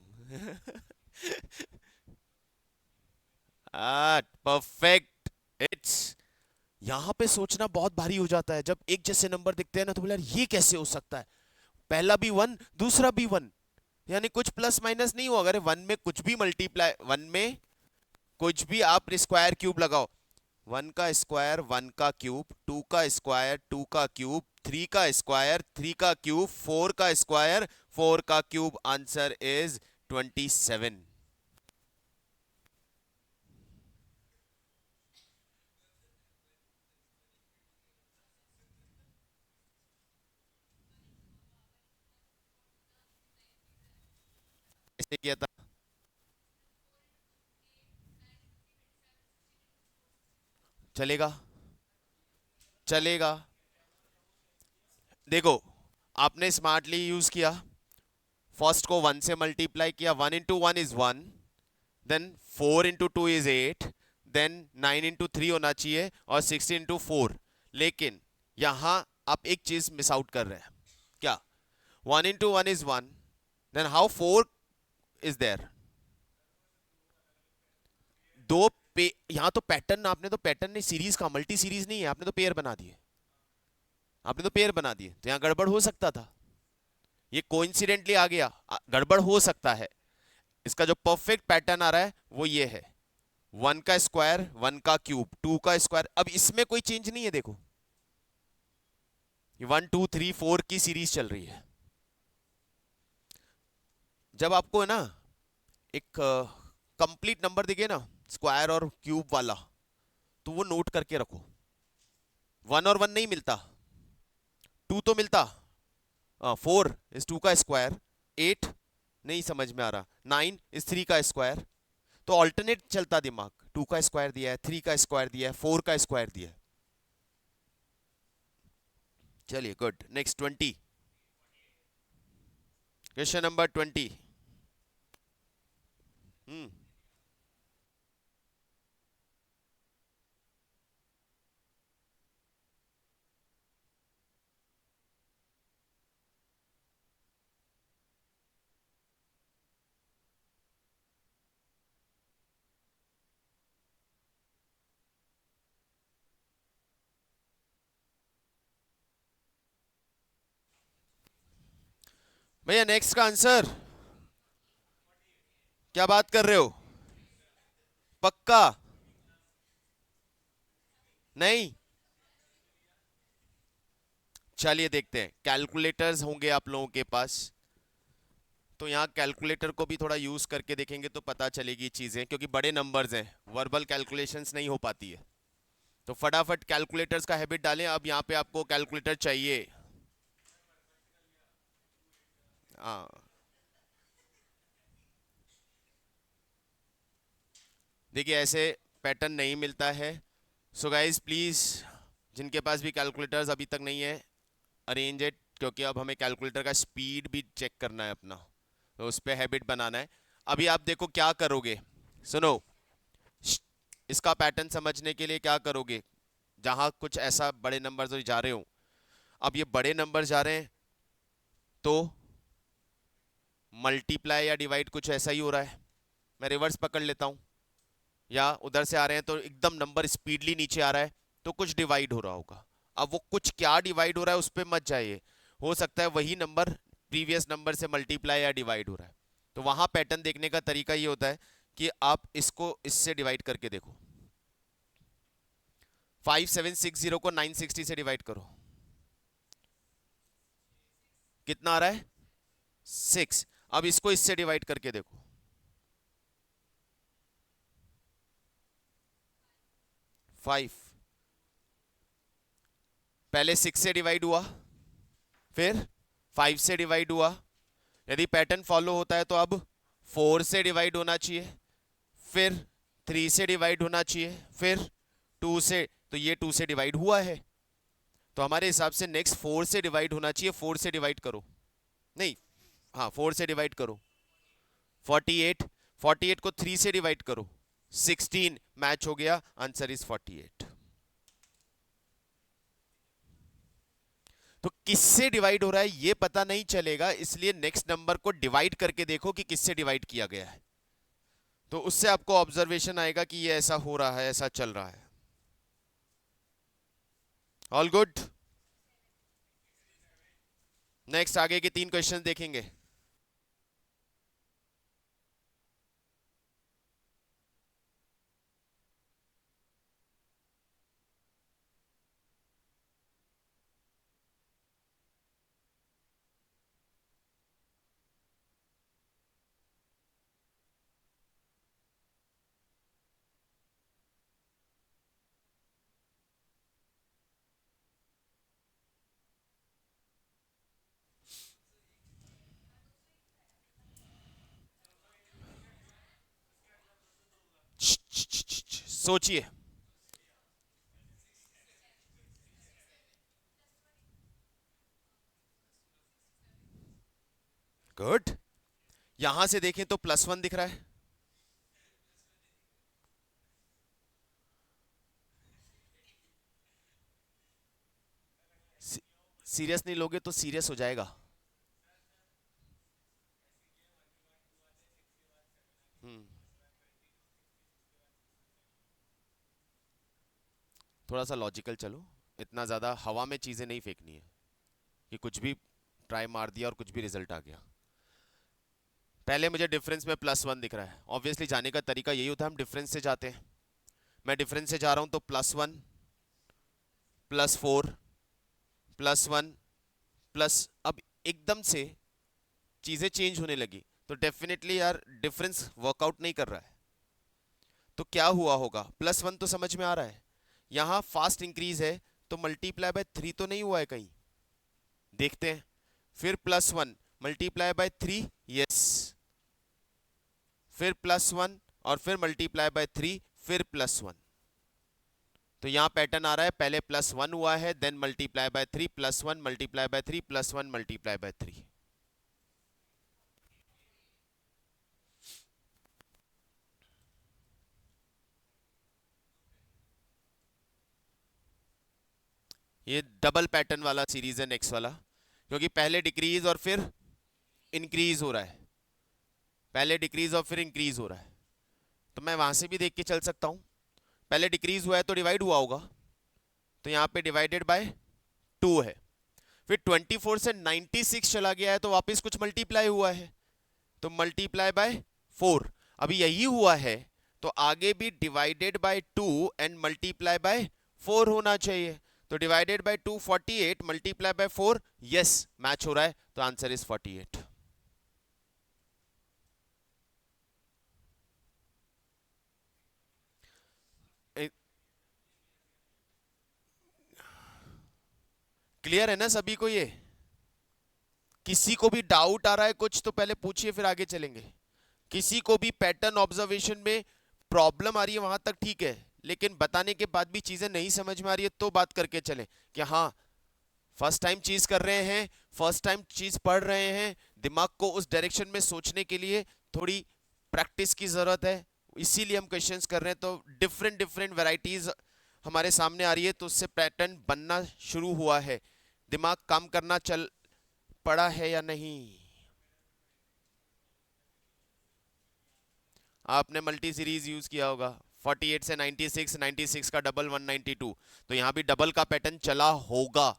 S1: परफेक्ट। इट्स, यहाँ पे सोचना बहुत भारी हो जाता है जब एक जैसे नंबर दिखते हैं ना, तो बोले यार ये कैसे हो सकता है, पहला भी वन दूसरा भी वन, यानी कुछ प्लस माइनस नहीं हुआ। अगर वन में कुछ भी मल्टीप्लाई, वन में कुछ भी आप स्क्वायर क्यूब लगाओ, वन का स्क्वायर वन का क्यूब, टू का स्क्वायर टू का क्यूब, थ्री का स्क्वायर थ्री का क्यूब, फोर का स्क्वायर फोर का क्यूब, आंसर इज 27। ऐसे किया था, चलेगा, चलेगा। देखो, आपने स्मार्टली यूज किया, फर्स्ट को वन से मल्टीप्लाई किया, one into one is one, then four into two is eight, then nine into three होना चाहिए, और सिक्स इंटू फोर। लेकिन यहां आप एक चीज मिस आउट कर रहे हैं। क्या? One into one is one, then how four is there? दो पे, यहां तो पैटर्न, आपने तो पैटर्न नहीं, सीरीज का, मल्टी सीरीज नहीं है, आपने तो पेयर बना दिए, आपने तो पेयर बना दिए, तो यहां गड़बड़ हो सकता था। ये कोइंसिडेंटली आ गया, गड़बड़ हो सकता है। इसका जो परफेक्ट पैटर्न आ रहा है वो ये है, वन का स्क्वायर वन का क्यूब, टू का स्क्वायर। अब इसमें कोई चेंज नहीं है, देखो वन टू थ्री फोर की सीरीज चल रही है। जब आपको है ना एक कंप्लीट नंबर दिखे ना, स्क्वायर और क्यूब वाला, तो वो नोट करके रखो। वन और वन नहीं मिलता, टू तो मिलता, फोर इज टू का स्क्वायर, एट नहीं समझ में आ रहा, नाइन इज थ्री का स्क्वायर। तो ऑल्टरनेट चलता दिमाग, टू का स्क्वायर दिया है, थ्री का स्क्वायर दिया है, फोर का स्क्वायर दिया है। चलिए गुड, नेक्स्ट 20, क्वेश्चन नंबर 20। हम्म, भैया नेक्स्ट का आंसर, क्या बात कर रहे हो? पक्का? नहीं? चलिए देखते हैं, कैलकुलेटर्स होंगे आप लोगों के पास, तो यहाँ कैलकुलेटर को भी थोड़ा यूज करके देखेंगे तो पता चलेगी चीजें, क्योंकि बड़े नंबर्स हैं, वर्बल कैलकुलेशंस नहीं हो पाती है। तो फटाफट कैलकुलेटर्स का हैबिट डालें। अब यहाँ पे आपको कैलकुलेटर चाहिए। हाँ, देखिए ऐसे पैटर्न नहीं मिलता है। सो गाइज प्लीज़, जिनके पास भी कैलकुलेटर्स अभी तक नहीं है, अरेंज इट, क्योंकि अब हमें कैलकुलेटर का स्पीड भी चेक करना है अपना, तो उस पर हैबिट बनाना है। अभी आप देखो क्या करोगे, सुनो, इसका पैटर्न समझने के लिए क्या करोगे, जहाँ कुछ ऐसा बड़े नंबर जा रहे हो, अब ये बड़े नंबर जा रहे हैं तो मल्टीप्लाई या डिवाइड कुछ ऐसा ही हो रहा है। मैं रिवर्स पकड़ लेता हूँ, या उधर से आ रहे हैं तो एकदम नंबर स्पीडली नीचे आ रहा है, तो कुछ डिवाइड हो रहा होगा। अब वो कुछ क्या डिवाइड हो रहा है उस पर मत जाइए, हो सकता है वही नंबर प्रीवियस नंबर से मल्टीप्लाई या डिवाइड हो रहा है। तो वहां पैटर्न देखने का तरीका ये होता है कि आप इसको इससे डिवाइड करके देखो। 5760 को 960 से डिवाइड करो, कितना आ रहा है? 6। अब इसको इससे डिवाइड करके देखो, 5। पहले 6 से डिवाइड हुआ, फिर 5 से डिवाइड हुआ। यदि पैटर्न फॉलो होता है तो अब 4 से डिवाइड होना चाहिए, फिर 3 से डिवाइड होना चाहिए, फिर 2 से। तो ये 2 से डिवाइड हुआ है, तो हमारे हिसाब से नेक्स्ट 4 से डिवाइड होना चाहिए। 4 से डिवाइड करो, नहीं, हाँ 4 से डिवाइड करो, 48। 48 को 3 से डिवाइड करो, 16। मैच हो गया, आंसर इज 48। तो किससे डिवाइड हो रहा है ये पता नहीं चलेगा, इसलिए नेक्स्ट नंबर को डिवाइड करके देखो कि किससे डिवाइड किया गया है, तो उससे आपको ऑब्जर्वेशन आएगा कि ये ऐसा हो रहा है, ऐसा चल रहा है। All good. नेक्स्ट आगे के 3 क्वेश्चन देखेंगे। सोचिए। गुड। यहां से देखें तो +1 दिख रहा है, सीरियस नहीं लोगे तो सीरियस हो जाएगा। हम्म, थोड़ा सा लॉजिकल चलो, इतना ज्यादा हवा में चीजें नहीं फेंकनी है कि कुछ भी ट्राई मार दिया और कुछ भी रिजल्ट आ गया। पहले मुझे डिफरेंस में +1 दिख रहा है, ऑब्वियसली जाने का तरीका यही होता है, हम डिफरेंस से जाते हैं। मैं डिफरेंस से जा रहा हूं तो +1 +4 +1 प्लस, अब एकदम से चीजें चेंज होने लगी, तो डेफिनेटली यार डिफरेंस वर्कआउट नहीं कर रहा है। तो क्या हुआ होगा, +1 तो समझ में आ रहा है, यहां फास्ट इंक्रीज है, तो मल्टीप्लाई बाय 3 तो नहीं हुआ है कहीं, देखते हैं। फिर +1 मल्टीप्लाई बाय 3, यस, फिर +1 और फिर मल्टीप्लाई बाय 3, फिर +1। तो यहां पैटर्न आ रहा है, पहले +1 हुआ है, then multiply by 3, +1 multiply by 3, +1 multiply by 3। ये डबल पैटर्न वाला सीरीज है नेक्स्ट वाला, क्योंकि पहले डिक्रीज और फिर इंक्रीज हो रहा है, पहले डिक्रीज और फिर इंक्रीज हो रहा है। तो मैं वहां से भी देख के चल सकता हूं, पहले डिक्रीज हुआ है तो डिवाइड हुआ होगा, तो यहाँ पे डिवाइडेड बाय 2 है, फिर 24 से 96 चला गया है तो वापस कुछ मल्टीप्लाई हुआ है, तो मल्टीप्लाई बाय 4। अभी यही हुआ है, तो आगे भी divided by 2 and multiply by 4 होना चाहिए। तो divided by 2 48, multiply by 4, yes match हो रहा है, तो आंसर इज 48। क्लियर है ना सभी को ये? किसी को भी डाउट आ रहा है कुछ तो पहले पूछिए, फिर आगे चलेंगे। किसी को भी पैटर्न ऑब्जर्वेशन में प्रॉब्लम आ रही है वहां तक ठीक है, लेकिन बताने के बाद भी चीजें नहीं समझ में आ रही है तो बात करके चले कि हाँ फर्स्ट टाइम चीज कर रहे हैं, फर्स्ट टाइम चीज पढ़ रहे हैं, दिमाग को उस डायरेक्शन में सोचने के लिए थोड़ी प्रैक्टिस की जरूरत है, इसीलिए हम क्वेश्चंस कर रहे हैं। तो डिफरेंट डिफरेंट वैरायटीज हमारे सामने आ रही है, तो उससे पैटर्न बनना शुरू हुआ है, दिमाग काम करना चल पड़ा है या नहीं। आपने मल्टी सीरीज यूज किया होगा, 48 से 96, 96 का डबल 192, तो यहां भी डबल का पैटर्न चला होगा,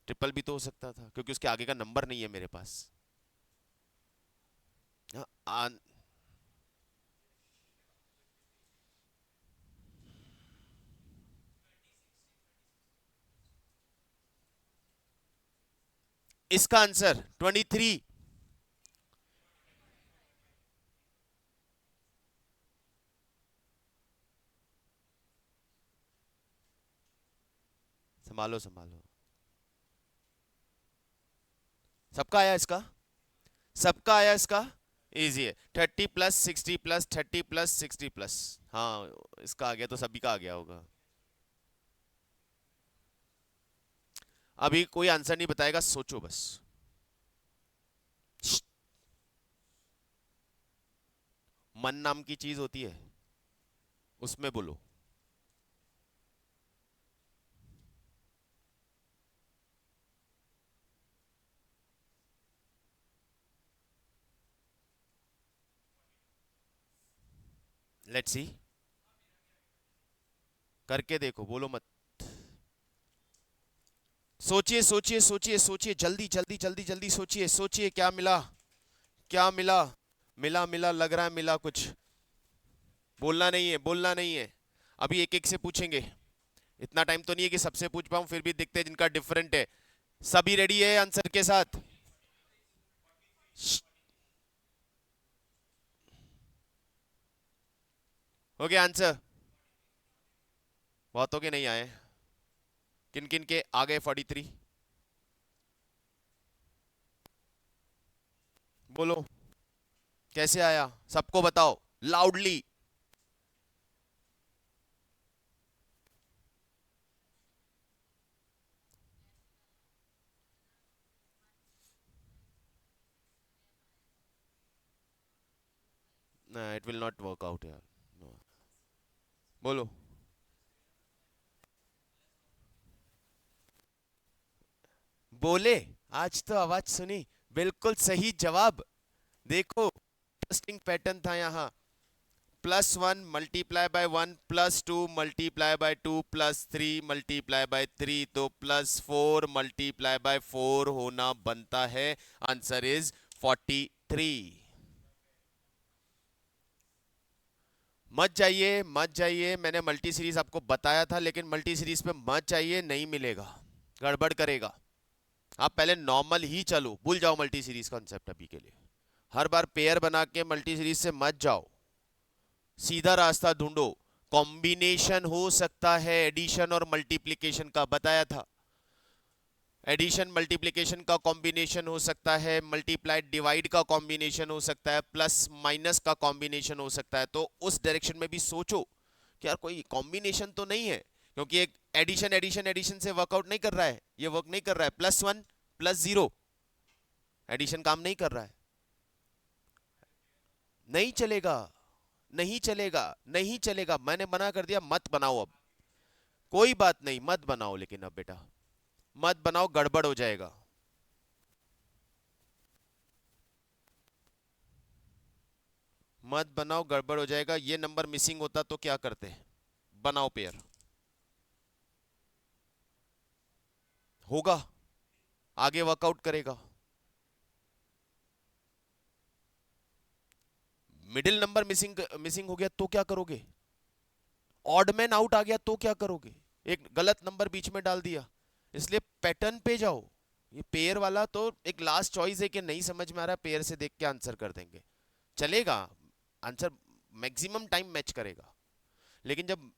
S1: ट्रिपल भी तो हो सकता था क्योंकि उसके आगे का नंबर नहीं है मेरे पास। इसका आंसर 23। संभालो संभालो। सबका आया इसका? सबका आया इसका? इजी है। 30 + 60 + 30 + 60 प्लस, हाँ इसका आ गया तो सभी का आ गया होगा। अभी कोई आंसर नहीं बताएगा, सोचो बस। मन नाम की चीज होती है, उसमें बोलो। लेट्स सी, करके देखो, बोलो मत। सोचिए सोचिए सोचिए सोचिए, जल्दी जल्दी जल्दी जल्दी सोचिए सोचिए, क्या मिला? क्या मिला? मिला मिला लग रहा है, मिला कुछ। बोलना नहीं है, बोलना नहीं है। अभी एक एक से पूछेंगे। इतना टाइम तो नहीं है कि सबसे पूछ पाऊं, फिर भी देखते हैं जिनका डिफरेंट है। सभी रेडी है आंसर के साथ? हो गया आंसर? बहुतों के नहीं आए। किन किन के आ गए 43? बोलो, कैसे आया? सबको बताओ लाउडली। ना, it will not work out यार। No. बोलो। बोले, आज तो आवाज सुनी। बिल्कुल सही जवाब। देखो, इंटरेस्टिंग पैटर्न था यहाँ। +1 × 1 +2 × 2 +3 × 3 तो +4 × 4 होना बनता है। Answer is 43। मत जाइए मत जाइए, मैंने मल्टी सीरीज आपको बताया था, लेकिन मल्टी सीरीज पे मत जाइए, नहीं मिलेगा, गड़बड़ करेगा। आप पहले नॉर्मल ही चलो, भूल जाओ मल्टी सीरीज कॉन्सेप्ट अभी के लिए। हर बार पेयर बना के मल्टी सीरीज से मत जाओ, सीधा रास्ता ढूंढो। कॉम्बिनेशन हो सकता है एडिशन और मल्टीप्लिकेशन का, बताया था। एडिशन मल्टीप्लिकेशन का कॉम्बिनेशन हो सकता है, मल्टीप्लाइड डिवाइड का कॉम्बिनेशन हो सकता है, प्लस माइनस का कॉम्बिनेशन हो सकता है। तो उस डायरेक्शन में भी सोचो कि यार कोई कॉम्बिनेशन तो नहीं है, क्योंकि एक एडिशन एडिशन एडिशन से वर्कआउट नहीं कर रहा है, ये वर्क नहीं कर रहा है। +1 + 0 एडिशन काम नहीं कर रहा है। नहीं चलेगा, नहीं चलेगा, नहीं चलेगा, मैंने मना कर दिया, मत बनाओ अब। कोई बात नहीं, मत बनाओ, लेकिन अब बेटा मत बनाओ, गड़बड़ हो जाएगा। मत बनाओ, गड़बड़ हो जाएगा। ये नंबर मिसिंग होता तो क्या करते? बनाओ पेयर। होगा, आगे वर्कआउट करेगा। मिडिल नंबर मिसिंग मिसिंग हो गया तो क्या करोगे? ऑड मैन आउट आ गया तो क्या करोगे? एक गलत नंबर बीच में डाल दिया। इसलिए पैटर्न पे जाओ। ये पेयर वाला तो एक लास्ट चॉइस है कि नहीं समझ में आ रहा, पेयर से देख के आंसर कर देंगे, चलेगा। आंसर मैक्सिमम टाइम मैच करेगा। लेकिन जब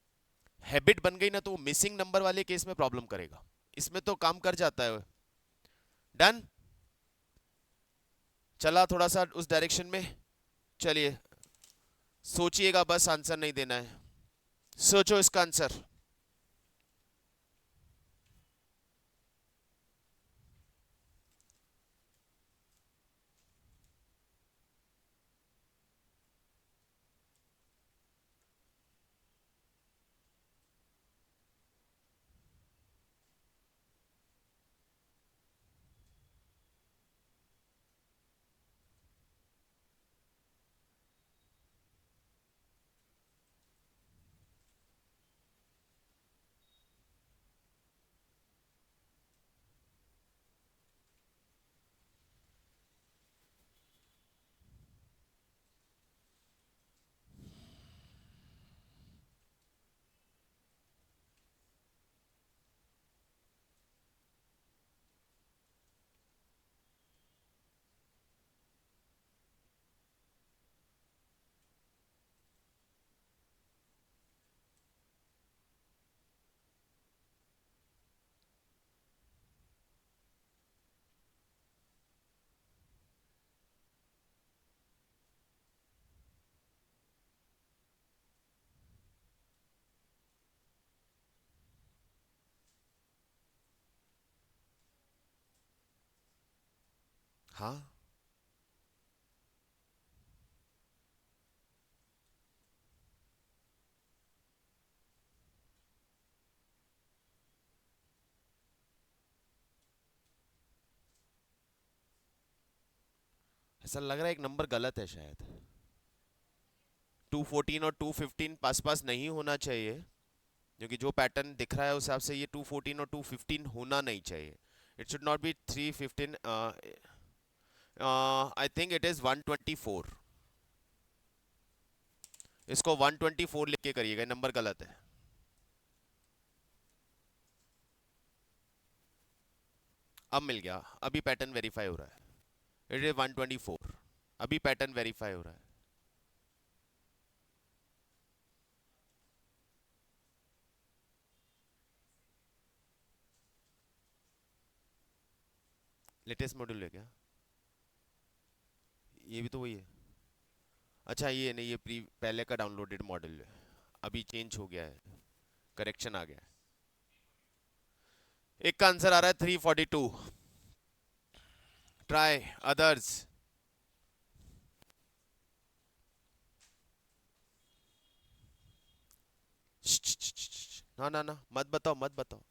S1: हैबिट बन गई ना, तो वो मिसिंग नंबर वाले केस में प्रॉब्लम करेगा। इसमें तो काम कर जाता है। डन। चला थोड़ा सा उस डायरेक्शन में। चलिए, सोचिएगा बस, आंसर नहीं देना है। सोचो इसका आंसर। हाँ, ऐसा लग रहा है एक नंबर गलत है शायद। 214 और 215 पास पास नहीं होना चाहिए, क्योंकि जो पैटर्न दिख रहा है उस हिसाब से ये 214 और 215 होना नहीं चाहिए। It should not be 315। I think it is 124। इसको 124 लिख के करिएगा, नंबर गलत है। अब मिल गया, अभी पैटर्न वेरीफाई हो रहा है। It is 124। अभी पैटर्न वेरीफाई हो रहा है। लेटेस्ट मॉड्यूल है क्या? ये भी तो वही है। अच्छा ये नहीं, ये प्री पहले का डाउनलोडेड मॉडल है, अभी चेंज हो गया है, करेक्शन आ गया है। एक का आंसर आ रहा है 342। Try others. ना ना ना, मत बताओ मत बताओ,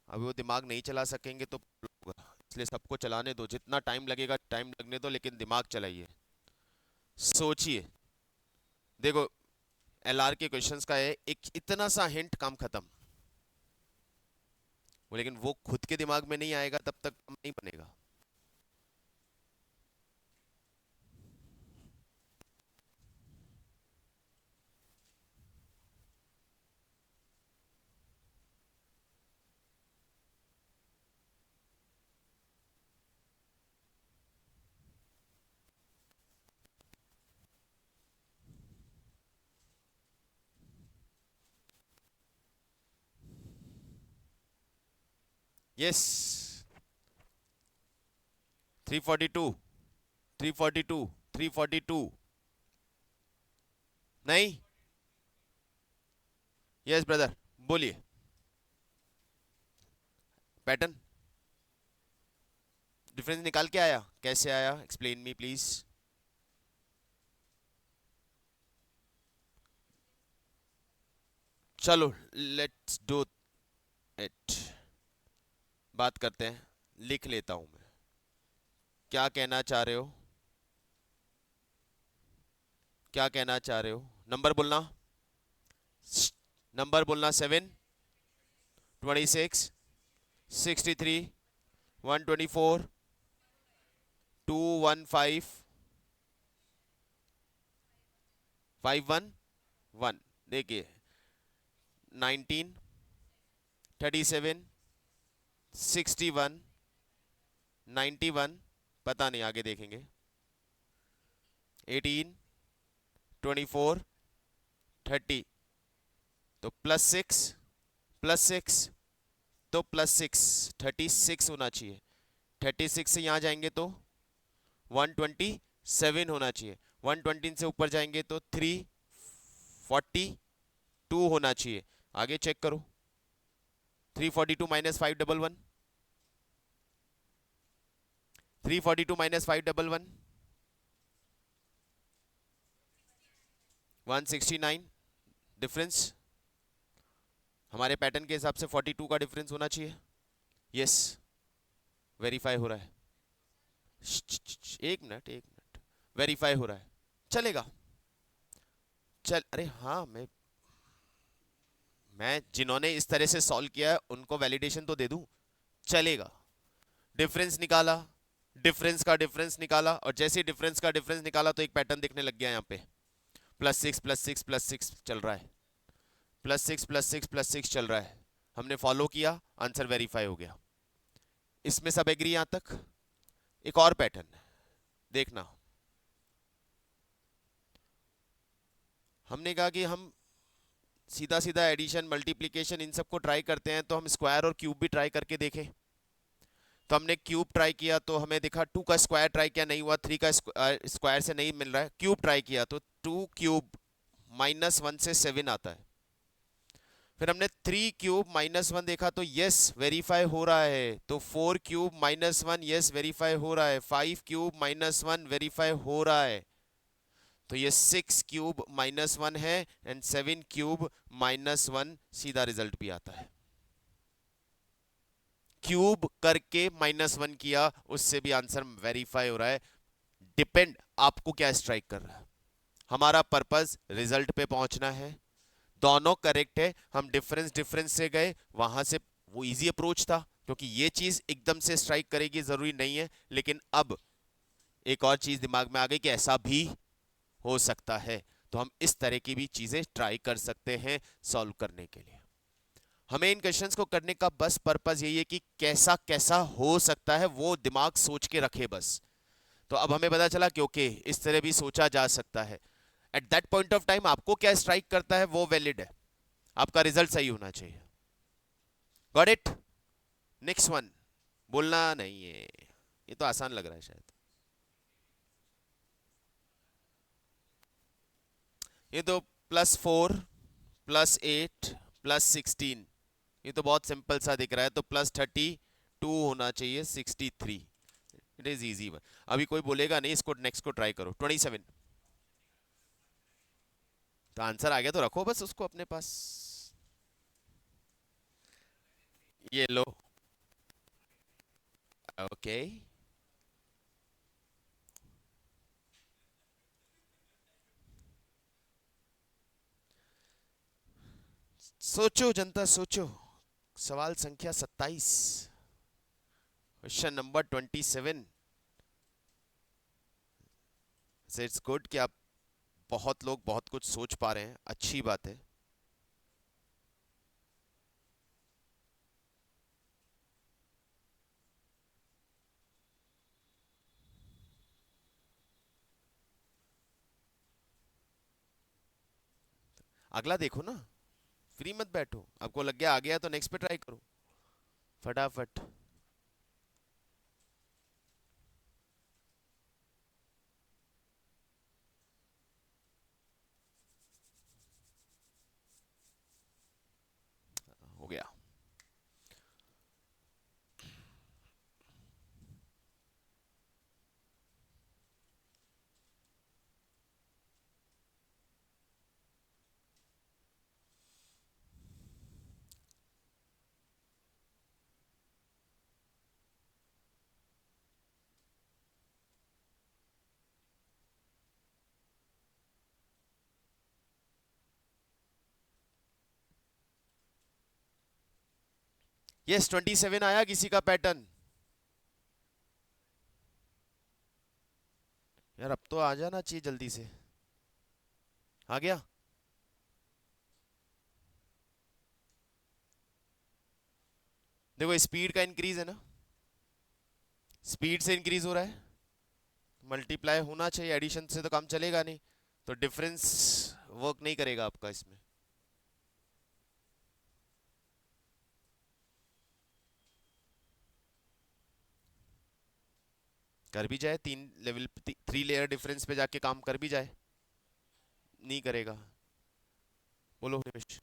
S1: अभी वो दिमाग नहीं चला सकेंगे तो होगा। इसलिए सबको चलाने दो, जितना टाइम लगेगा टाइम लगने दो, लेकिन दिमाग चलाइए, सोचिए। देखो, एलआर के क्वेश्चंस का है एक इतना सा हिंट, काम खत्म। वो लेकिन वो खुद के दिमाग में नहीं आएगा तब तक काम नहीं बनेगा। यस, 342, 342, 342। नहीं, यस ब्रदर, बोलिए। पैटर्न डिफरेंस निकाल के आया, कैसे आया, एक्सप्लेन मी प्लीज। चलो लेट्स डू इट, बात करते हैं। लिख लेता हूं मैं, क्या कहना चाह रहे हो, क्या कहना चाह रहे हो। नंबर बोलना, नंबर बोलना। 7, 26, 63, 124, 215, 511। देखिए, 19, 37, 61, 91, पता नहीं आगे देखेंगे। 18, 24, 30, तो +6, +6, तो +6, 36 होना चाहिए। 36 से यहाँ जाएंगे तो 127 होना चाहिए। 120 से ऊपर जाएंगे तो 342 होना चाहिए। आगे चेक करो, 342 माइनस 511, 342 माइनस 511, 169। डिफरेंस हमारे पैटर्न के हिसाब से 42 का डिफरेंस होना चाहिए। यस, वेरीफाई हो रहा है। एक मिनट एक मिनट, वेरीफाई हो रहा है, चलेगा। चल, अरे हाँ, मैं जिन्होंने इस तरह से सॉल्व किया है उनको वैलिडेशन तो दे दूं, चलेगा। डिफरेंस निकाला, डिफरेंस का डिफरेंस निकाला, और जैसे ही डिफरेंस का डिफरेंस निकाला तो एक पैटर्न दिखने लग गया यहाँ पे। +6 +6 +6 चल रहा है, +6 +6 +6 चल रहा है। हमने फॉलो किया, आंसर वेरीफाई हो गया। इसमें सब एग्री यहां तक। एक और पैटर्न देखना, हमने कहा कि हम सीधा सीधा एडिशन मल्टीप्लिकेशन इन सबको ट्राई करते हैं, तो हम स्क्वायर और क्यूब भी ट्राई करके देखें। तो हमने क्यूब ट्राई किया तो हमें दिखा 2 का स्क्वायर ट्राई किया, नहीं हुआ। 3 का स्क्वायर से नहीं मिल रहा है, क्यूब ट्राई किया तो 2 क्यूब -1 से 7 आता है। फिर हमने 3 क्यूब माइनस 1 देखा तो यस वेरीफाई हो रहा है, तो 4 क्यूब माइनस 1 यस वेरीफाई हो रहा है, 5 क्यूब माइनस 1 वेरीफाई हो रहा है, तो ये 6 क्यूब माइनस 1 है एंड 7 क्यूब माइनस 1 सीधा रिजल्ट भी आता है। क्यूब करके माइनस 1 किया उससे भी आंसर वेरीफाई हो रहा है। डिपेंड आपको क्या स्ट्राइक कर रहा है, हमारा पर्पस रिजल्ट पे पहुंचना है, दोनों करेक्ट है, हम डिफरेंस डिफरेंस से गए, वहां से वो इजी अप्रोच था, क्योंकि ये चीज एकदम से स्ट्राइक करेगी जरूरी नहीं है, लेकिन अब एक और चीज दिमाग में आ गई कि ऐसा भी हो सकता है, तो हम इस तरह की भी चीजें ट्राई कर सकते हैं सॉल्व करने के लिए। हमें इन क्वेश्चंस को करने का बस पर्पस यही है कि कैसा कैसा हो सकता है वो दिमाग सोच के रखे बस। तो अब हमें पता चला कि ओके इस तरह भी सोचा जा सकता है। At that point of time आपको क्या स्ट्राइक करता है वो वैलिड है, आपका रिजल्ट सही होना चाहिए। Got it? नेक्स्ट वन बोलना नहीं है, ये तो आसान लग रहा है शायद। ये तो +4 +8 +16, ये तो बहुत सिंपल सा दिख रहा है, तो +32 होना चाहिए 63। It is easy. अभी कोई बोलेगा नहीं, इसको नेक्स्ट को ट्राई करो। 27, तो आंसर आ गया तो रखो बस उसको अपने पास। ये लो, ओके। सोचो जनता सोचो। सवाल संख्या 27, क्वेश्चन नंबर 27। इट्स गुड कि आप बहुत लोग बहुत कुछ सोच पा रहे हैं, अच्छी बात है। अगला देखो ना, फ्री मत बैठो, आपको लग गया आ गया तो नेक्स्ट पे ट्राई करो फटाफट। हो गया। यस 27 आया किसी का पैटर्न? यार अब तो आ जाना चाहिए जल्दी से। आ गया? देखो स्पीड का इंक्रीज है ना, स्पीड से इंक्रीज हो रहा है, मल्टीप्लाई होना चाहिए, एडिशन से तो काम चलेगा नहीं, तो डिफरेंस वर्क नहीं करेगा आपका इसमें। कर भी जाए 3 लेवल 3 लेयर डिफरेंस पे जाके काम कर भी जाए, नहीं करेगा। बोलो हिमेश।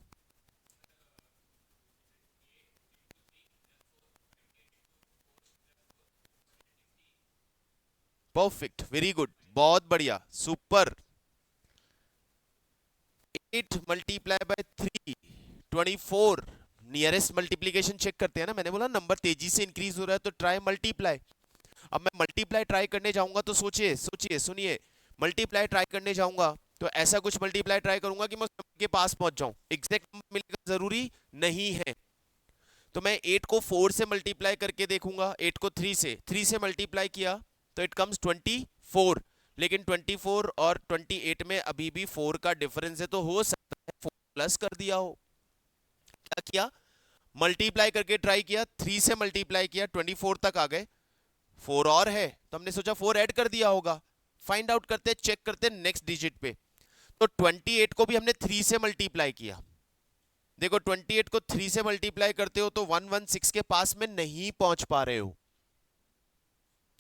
S1: परफेक्ट, वेरी गुड, बहुत बढ़िया, super. 8 multiply by 3 24। Nearest multiplication check करते हैं ना, मैंने बोला नंबर तेजी से इंक्रीज हो रहा है तो ट्राई मल्टीप्लाई। अब मैं मल्टीप्लाई ट्राई करने जाऊंगा तो सोचिए सोचिए सुनिए, मल्टीप्लाई ट्राई करने जाऊंगा तो ऐसा कुछ मल्टीप्लाई ट्राई करूंगा कि मैं उस नंबर के पास पहुंच जाऊं, एग्जैक्ट नंबर मिलेगा जरूरी नहीं है। तो मैं 8 को 4 से मल्टीप्लाई करके देखूंगा, 8 को 3 से मल्टीप्लाई किया तो इट कम्स 24, लेकिन 24 और 28 में अभी भी 4 का डिफरेंस है, तो हो सकता है 4 प्लस कर दिया हो। क्या किया, मल्टीप्लाई करके ट्राई किया, 3 से मल्टीप्लाई किया 24 तक आ गए, 4 और है तो हमने सोचा 4 ऐड कर दिया होगा। फाइंड आउट करते, चेक करते नेक्स्ट डिजिट पे, तो 28 को भी हमने 3 से मल्टीप्लाई किया। देखो 28 को 3 से मल्टीप्लाई करते हो तो 116 के पास में नहीं पहुंच पा रहे हो,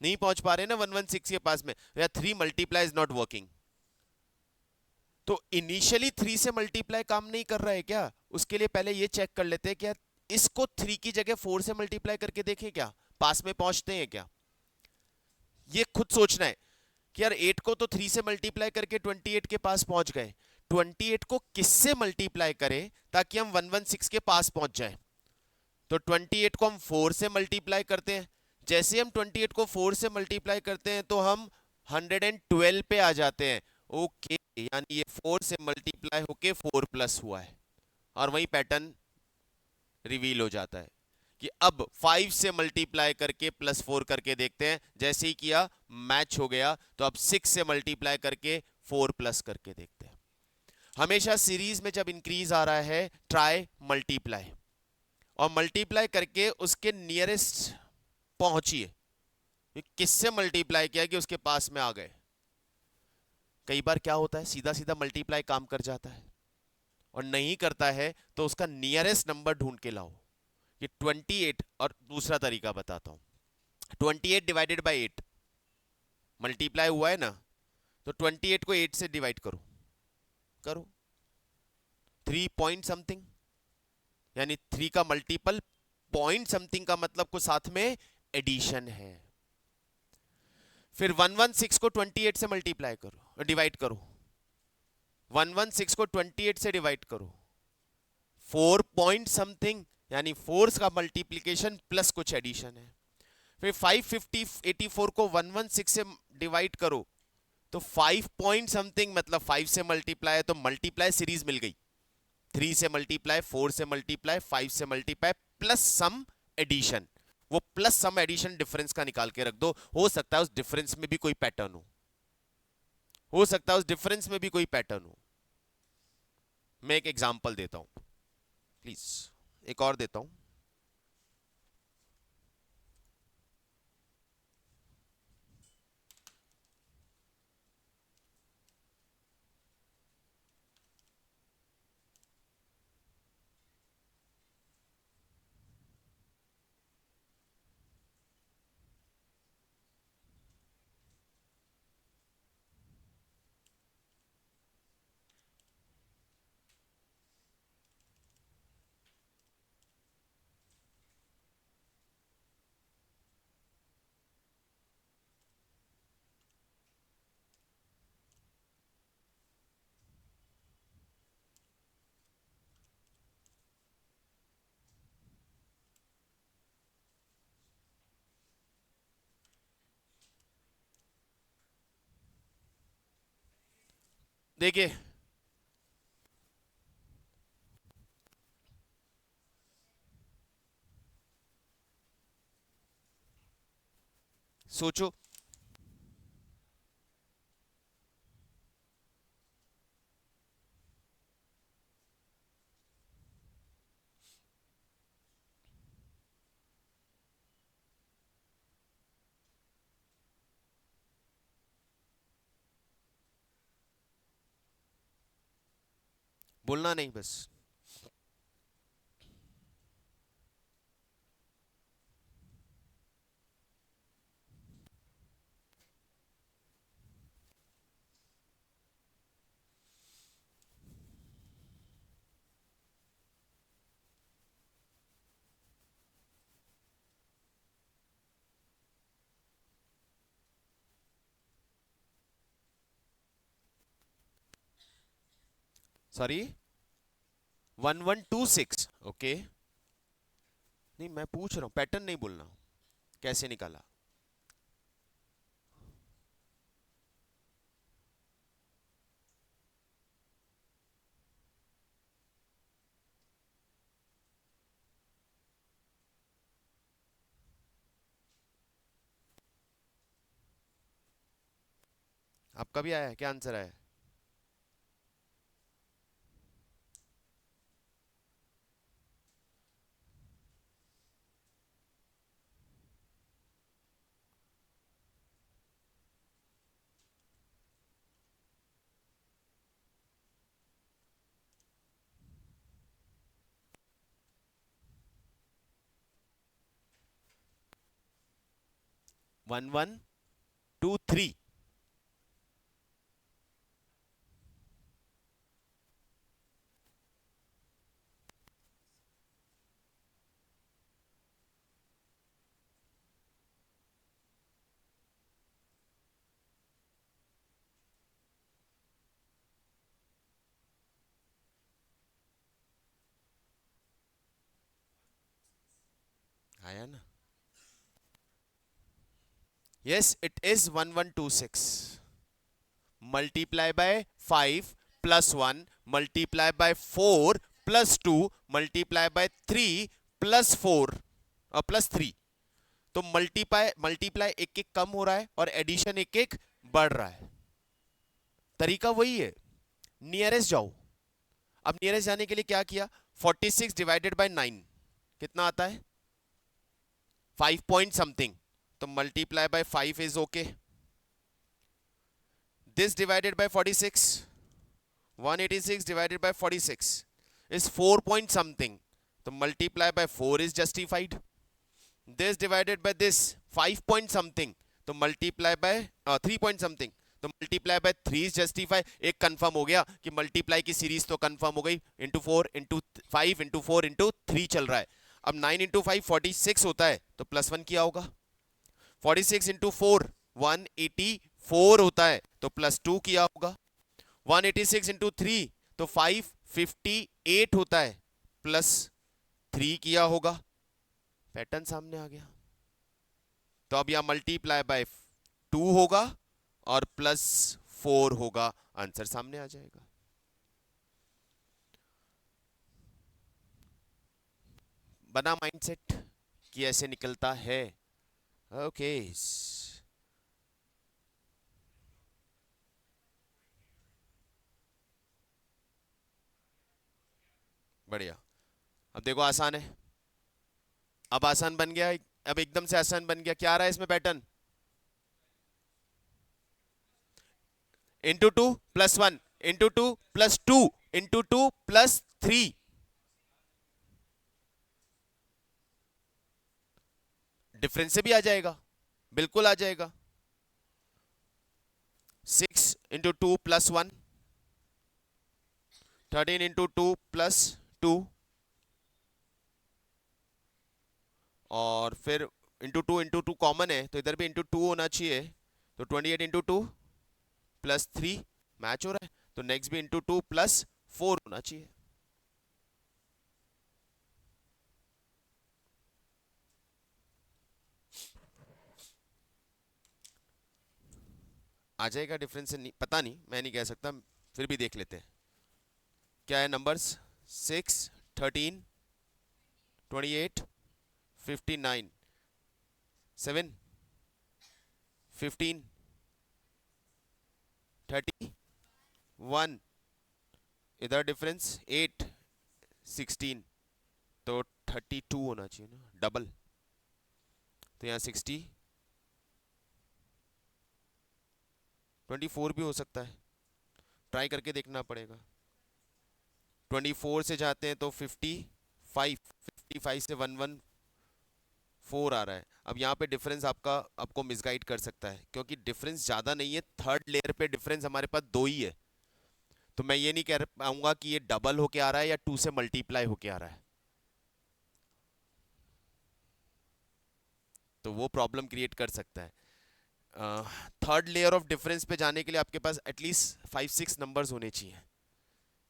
S1: नहीं पहुंच पा रहे ना 116 के पास में, या 3 मल्टीप्लाई इज नॉट वर्किंग। तो इनिशियली 3 से मल्टीप्लाई काम नहीं कर रहा है क्या? उसके लिए पहले ये चेक कर लेते हैं क्या इसको 3 की जगह 4 से मल्टीप्लाई करके देखें, क्या पास में पहुंचते हैं क्या? ये खुद सोचना है कि यार 8 को तो 3 से मल्टीप्लाई करके 28 के पास पहुंच गए, 28 को किससे मल्टीप्लाई करें ताकि हम 116 के पास पहुंच जाए? तो 28 को हम 4 से मल्टीप्लाई करते हैं, जैसे हम 28 को 4 से मल्टीप्लाई करते हैं तो हम 112 पे आ जाते हैं। ओके, यानी ये 4 से मल्टीप्लाई होके 4 प्लस हुआ है, और वही पैटर्न रिवील हो जाता है कि अब 5 से मल्टीप्लाई करके +4 करके देखते हैं, जैसे ही किया मैच हो गया, तो अब 6 से मल्टीप्लाई करके 4 प्लस करके देखते हैं। हमेशा सीरीज में जब इंक्रीज आ रहा है ट्राई मल्टीप्लाई, और मल्टीप्लाई करके उसके नियरेस्ट पहुंचिए, किससे मल्टीप्लाई किया कि उसके पास में आ गए। कई बार क्या होता है सीधा सीधा मल्टीप्लाई काम कर जाता है, और नहीं करता है तो उसका नियरेस्ट नंबर ढूंढ के लाओ। कि 28, और दूसरा तरीका बताता हूं, 28 डिवाइडेड बाई 8 मल्टीप्लाई हुआ है ना, तो 28 को 8 से डिवाइड करो, करो 3 पॉइंट समथिंग, यानी 3 का मल्टीपल पॉइंट समथिंग का मतलब को साथ में एडिशन है। फिर 116 को 28 से मल्टीप्लाई करो, डिवाइड करो, 116 को 28 से डिवाइड करो, 4 पॉइंट समथिंग, यानी 4 का मल्टीप्लीकेशन प्लस कुछ एडिशन है। फिर 584 को 116 से डिवाइड करो, तो 5 पॉइंट समथिंग मतलब 5 से मल्टीप्लाई है, तो मल्टीप्लाई सीरीज मिल गई, 3 से मल्टीप्लाई, 4 से मल्टीप्लाई, 5 से मल्टीप्लाई प्लस सम एडिशन। वो प्लस सम एडिशन डिफरेंस का निकाल के रख दो, हो सकता है उस डिफरेंस में भी कोई पैटर्न हो सकता है उस डिफरेंस में भी कोई पैटर्न हो। मैं एक एग्जांपल देता हूं, प्लीज एक और देता हूं। देखिए, सोचो, बोलना नहीं बस। 1126, ओके। नहीं, मैं पूछ रहा हूं, पैटर्न नहीं बोलना, कैसे निकाला। 'आपका भी आया है क्या, आंसर आया है? वन वन टू थ्री आया ना? Yes, it is 1126 multiply by 5 plus 1 multiply bye 4 plus 2 multiply by 3 plus 4 और प्लस 3। तो मल्टीप्लाई मल्टीप्लाई एक एक कम हो रहा है और एडिशन एक एक बढ़ रहा है। तरीका वही है, नियरेस्ट जाओ। अब नियरेस्ट जाने के लिए क्या किया, 46 डिवाइडेड बाय 9 कितना आता है, 5 पॉइंट समथिंग। तो multiply by 5 is okay. This divided by 46, 186 divided by 46 is 4 point something. तो multiply by 4 is justified. This divided by this 5 point something. तो multiply by 3 point something. तो multiply by 3 is justified. एक confirm हो गया कि multiply की series तो confirm हो गई, into 4 into 5 into 4 into 3 चल रहा है। अब 9 into 5 46 होता है, तो प्लस 1 किया होगा। 46 into 4 184 होता है, तो प्लस 2 किया होगा। 186 इंटू 3 तो 558 होता है, प्लस 3 किया होगा। पैटर्न सामने आ गया। तो अब यहां मल्टीप्लाई बाय 2 होगा और प्लस 4 होगा, आंसर सामने आ जाएगा। बना माइंडसेट कि ऐसे निकलता है। ओके बढ़िया। अब देखो आसान है, अब आसान बन गया, अब एकदम से आसान बन गया। क्या आ रहा है इसमें pattern, into 2 plus 1 into 2 plus 2 into 2 plus 3। Difference से भी आ जाएगा, बिल्कुल आ जाएगा। 6 इंटू 2 प्लस 1, 13 इंटू 2 प्लस 2, और फिर इंटू टू कॉमन है तो इधर भी इंटू 2 होना चाहिए। तो 28 इंटू 2 प्लस 3 मैच हो रहा है। तो नेक्स्ट भी इंटू 2 प्लस 4 होना चाहिए। आ जाएगा डिफरेंस से, नहीं पता नहीं, मैं नहीं कह सकता, फिर भी देख लेते हैं। क्या है नंबर्स, 6 13 28 59 7 15 31, इधर डिफरेंस 8 16, तो 32 होना चाहिए ना, डबल। तो यहाँ 60 24 भी हो सकता है, ट्राई करके देखना पड़ेगा। 24 से जाते हैं तो 55 से 114 आ रहा है। अब यहाँ पे डिफरेंस आपको मिसगाइड कर सकता है, क्योंकि डिफरेंस ज़्यादा नहीं है, थर्ड लेयर पे डिफरेंस हमारे पास 2 ही है। तो मैं ये नहीं कह पाऊंगा कि ये डबल होके आ रहा है या 2 से मल्टीप्लाई होके आ रहा है, तो वो प्रॉब्लम क्रिएट कर सकता है। थर्ड लेयर ऑफ डिफरेंस पे जाने के लिए आपके पास एटलीस्ट 5-6 नंबर्स होने चाहिए,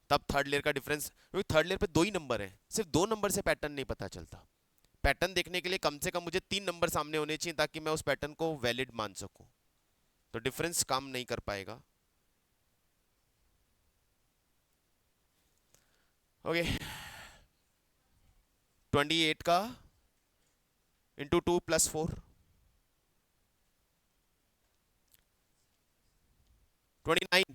S1: तब थर्ड लेयर का डिफरेंस, क्योंकि थर्ड लेयर पे 2 ही नंबर है, सिर्फ 2 नंबर से पैटर्न नहीं पता चलता। पैटर्न देखने के लिए कम से कम मुझे 3 नंबर सामने होने चाहिए ताकि मैं उस पैटर्न को वैलिड मान सकूं। तो डिफरेंस काम नहीं कर पाएगा। ओके 28 का इंटू 2 प्लस 4, 29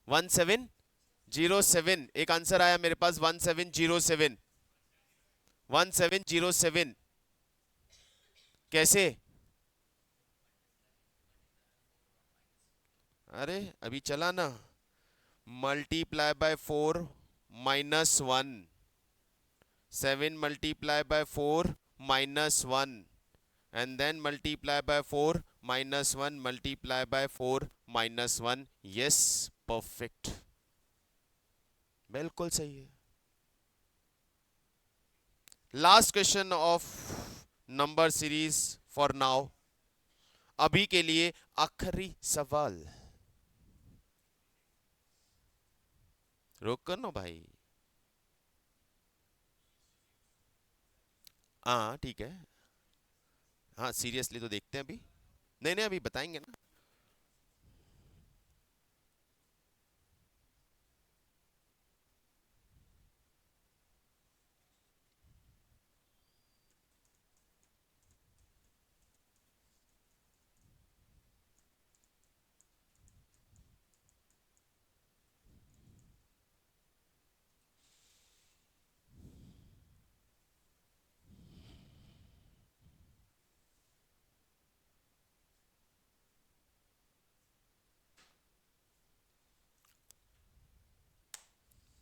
S1: 1707, एक आंसर आया मेरे पास 1707, 1707 कैसे, अरे अभी चला ना, multiply by 4 -1, 7 multiply by 4 -1, and then multiply by 4 -1 multiply by 4 -1, yes perfect, बिल्कुल सही है। Last question of number series for now, अभी के लिए आखिरी सवाल। रोक कर नो भाई, हाँ ठीक है। हाँ सीरियसली तो देखते हैं अभी। नहीं नहीं, अभी बताएंगे ना।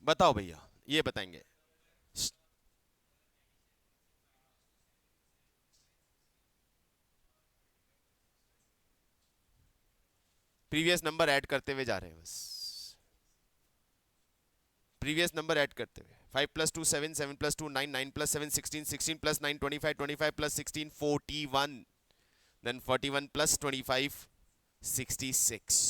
S1: बताओ भैया, ये बताएंगे। प्रीवियस नंबर ऐड करते हुए जा रहे हैं बस। प्रीवियस नंबर ऐड करते हुए, 5 + 2 7, 7 + 2 9, 9 + 7 16, 16 + 9 25, 25 + 16 41, देन 41 + 25 66।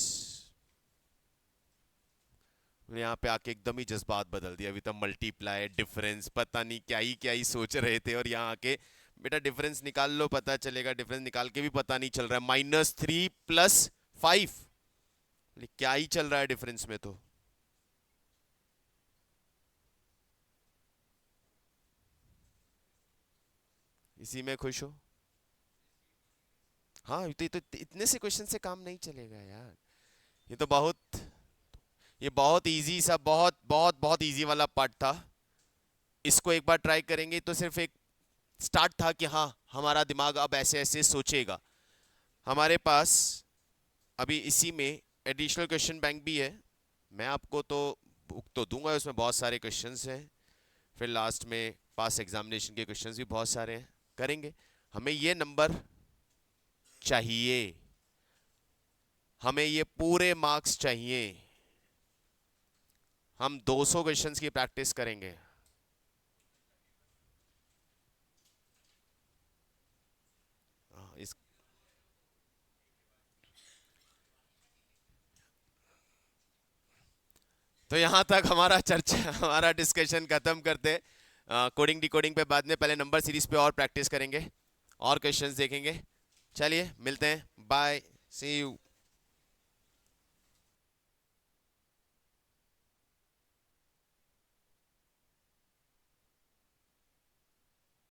S1: यहाँ पे आके एकदम ही जज्बात बदल दिया। अभी तो मल्टीप्लाई डिफरेंस पता नहीं क्या ही सोच रहे थे, और यहाँ आके बेटा डिफरेंस निकाल लो पता चलेगा। डिफरेंस निकाल के भी पता नहीं चल रहा है। -3 + 5, क्या ही चल रहा है डिफरेंस में तो। इसी में खुश हो। हाँ तो इतने से क्वेश्चन से काम नहीं चलेगा यार। ये तो बहुत, ये बहुत इजी सा, बहुत बहुत बहुत इजी वाला पार्ट था। इसको एक बार ट्राई करेंगे तो सिर्फ एक स्टार्ट था कि हाँ हमारा दिमाग अब ऐसे ऐसे सोचेगा। हमारे पास अभी इसी में एडिशनल क्वेश्चन बैंक भी है। मैं आपको तो बुक तो दूंगा, उसमें बहुत सारे क्वेश्चंस हैं। फिर लास्ट में पास एग्जामिनेशन के क्वेश्चंस भी बहुत सारे हैं, करेंगे। हमें ये नंबर चाहिए, हमें ये पूरे मार्क्स चाहिए। हम 200 क्वेश्चंस की प्रैक्टिस करेंगे। इस तो यहाँ तक हमारा चर्चा, हमारा डिस्कशन खत्म करते। कोडिंग डिकोडिंग पे बाद में, पहले नंबर सीरीज पे और प्रैक्टिस करेंगे और क्वेश्चंस देखेंगे। चलिए मिलते हैं, बाय, सी यू।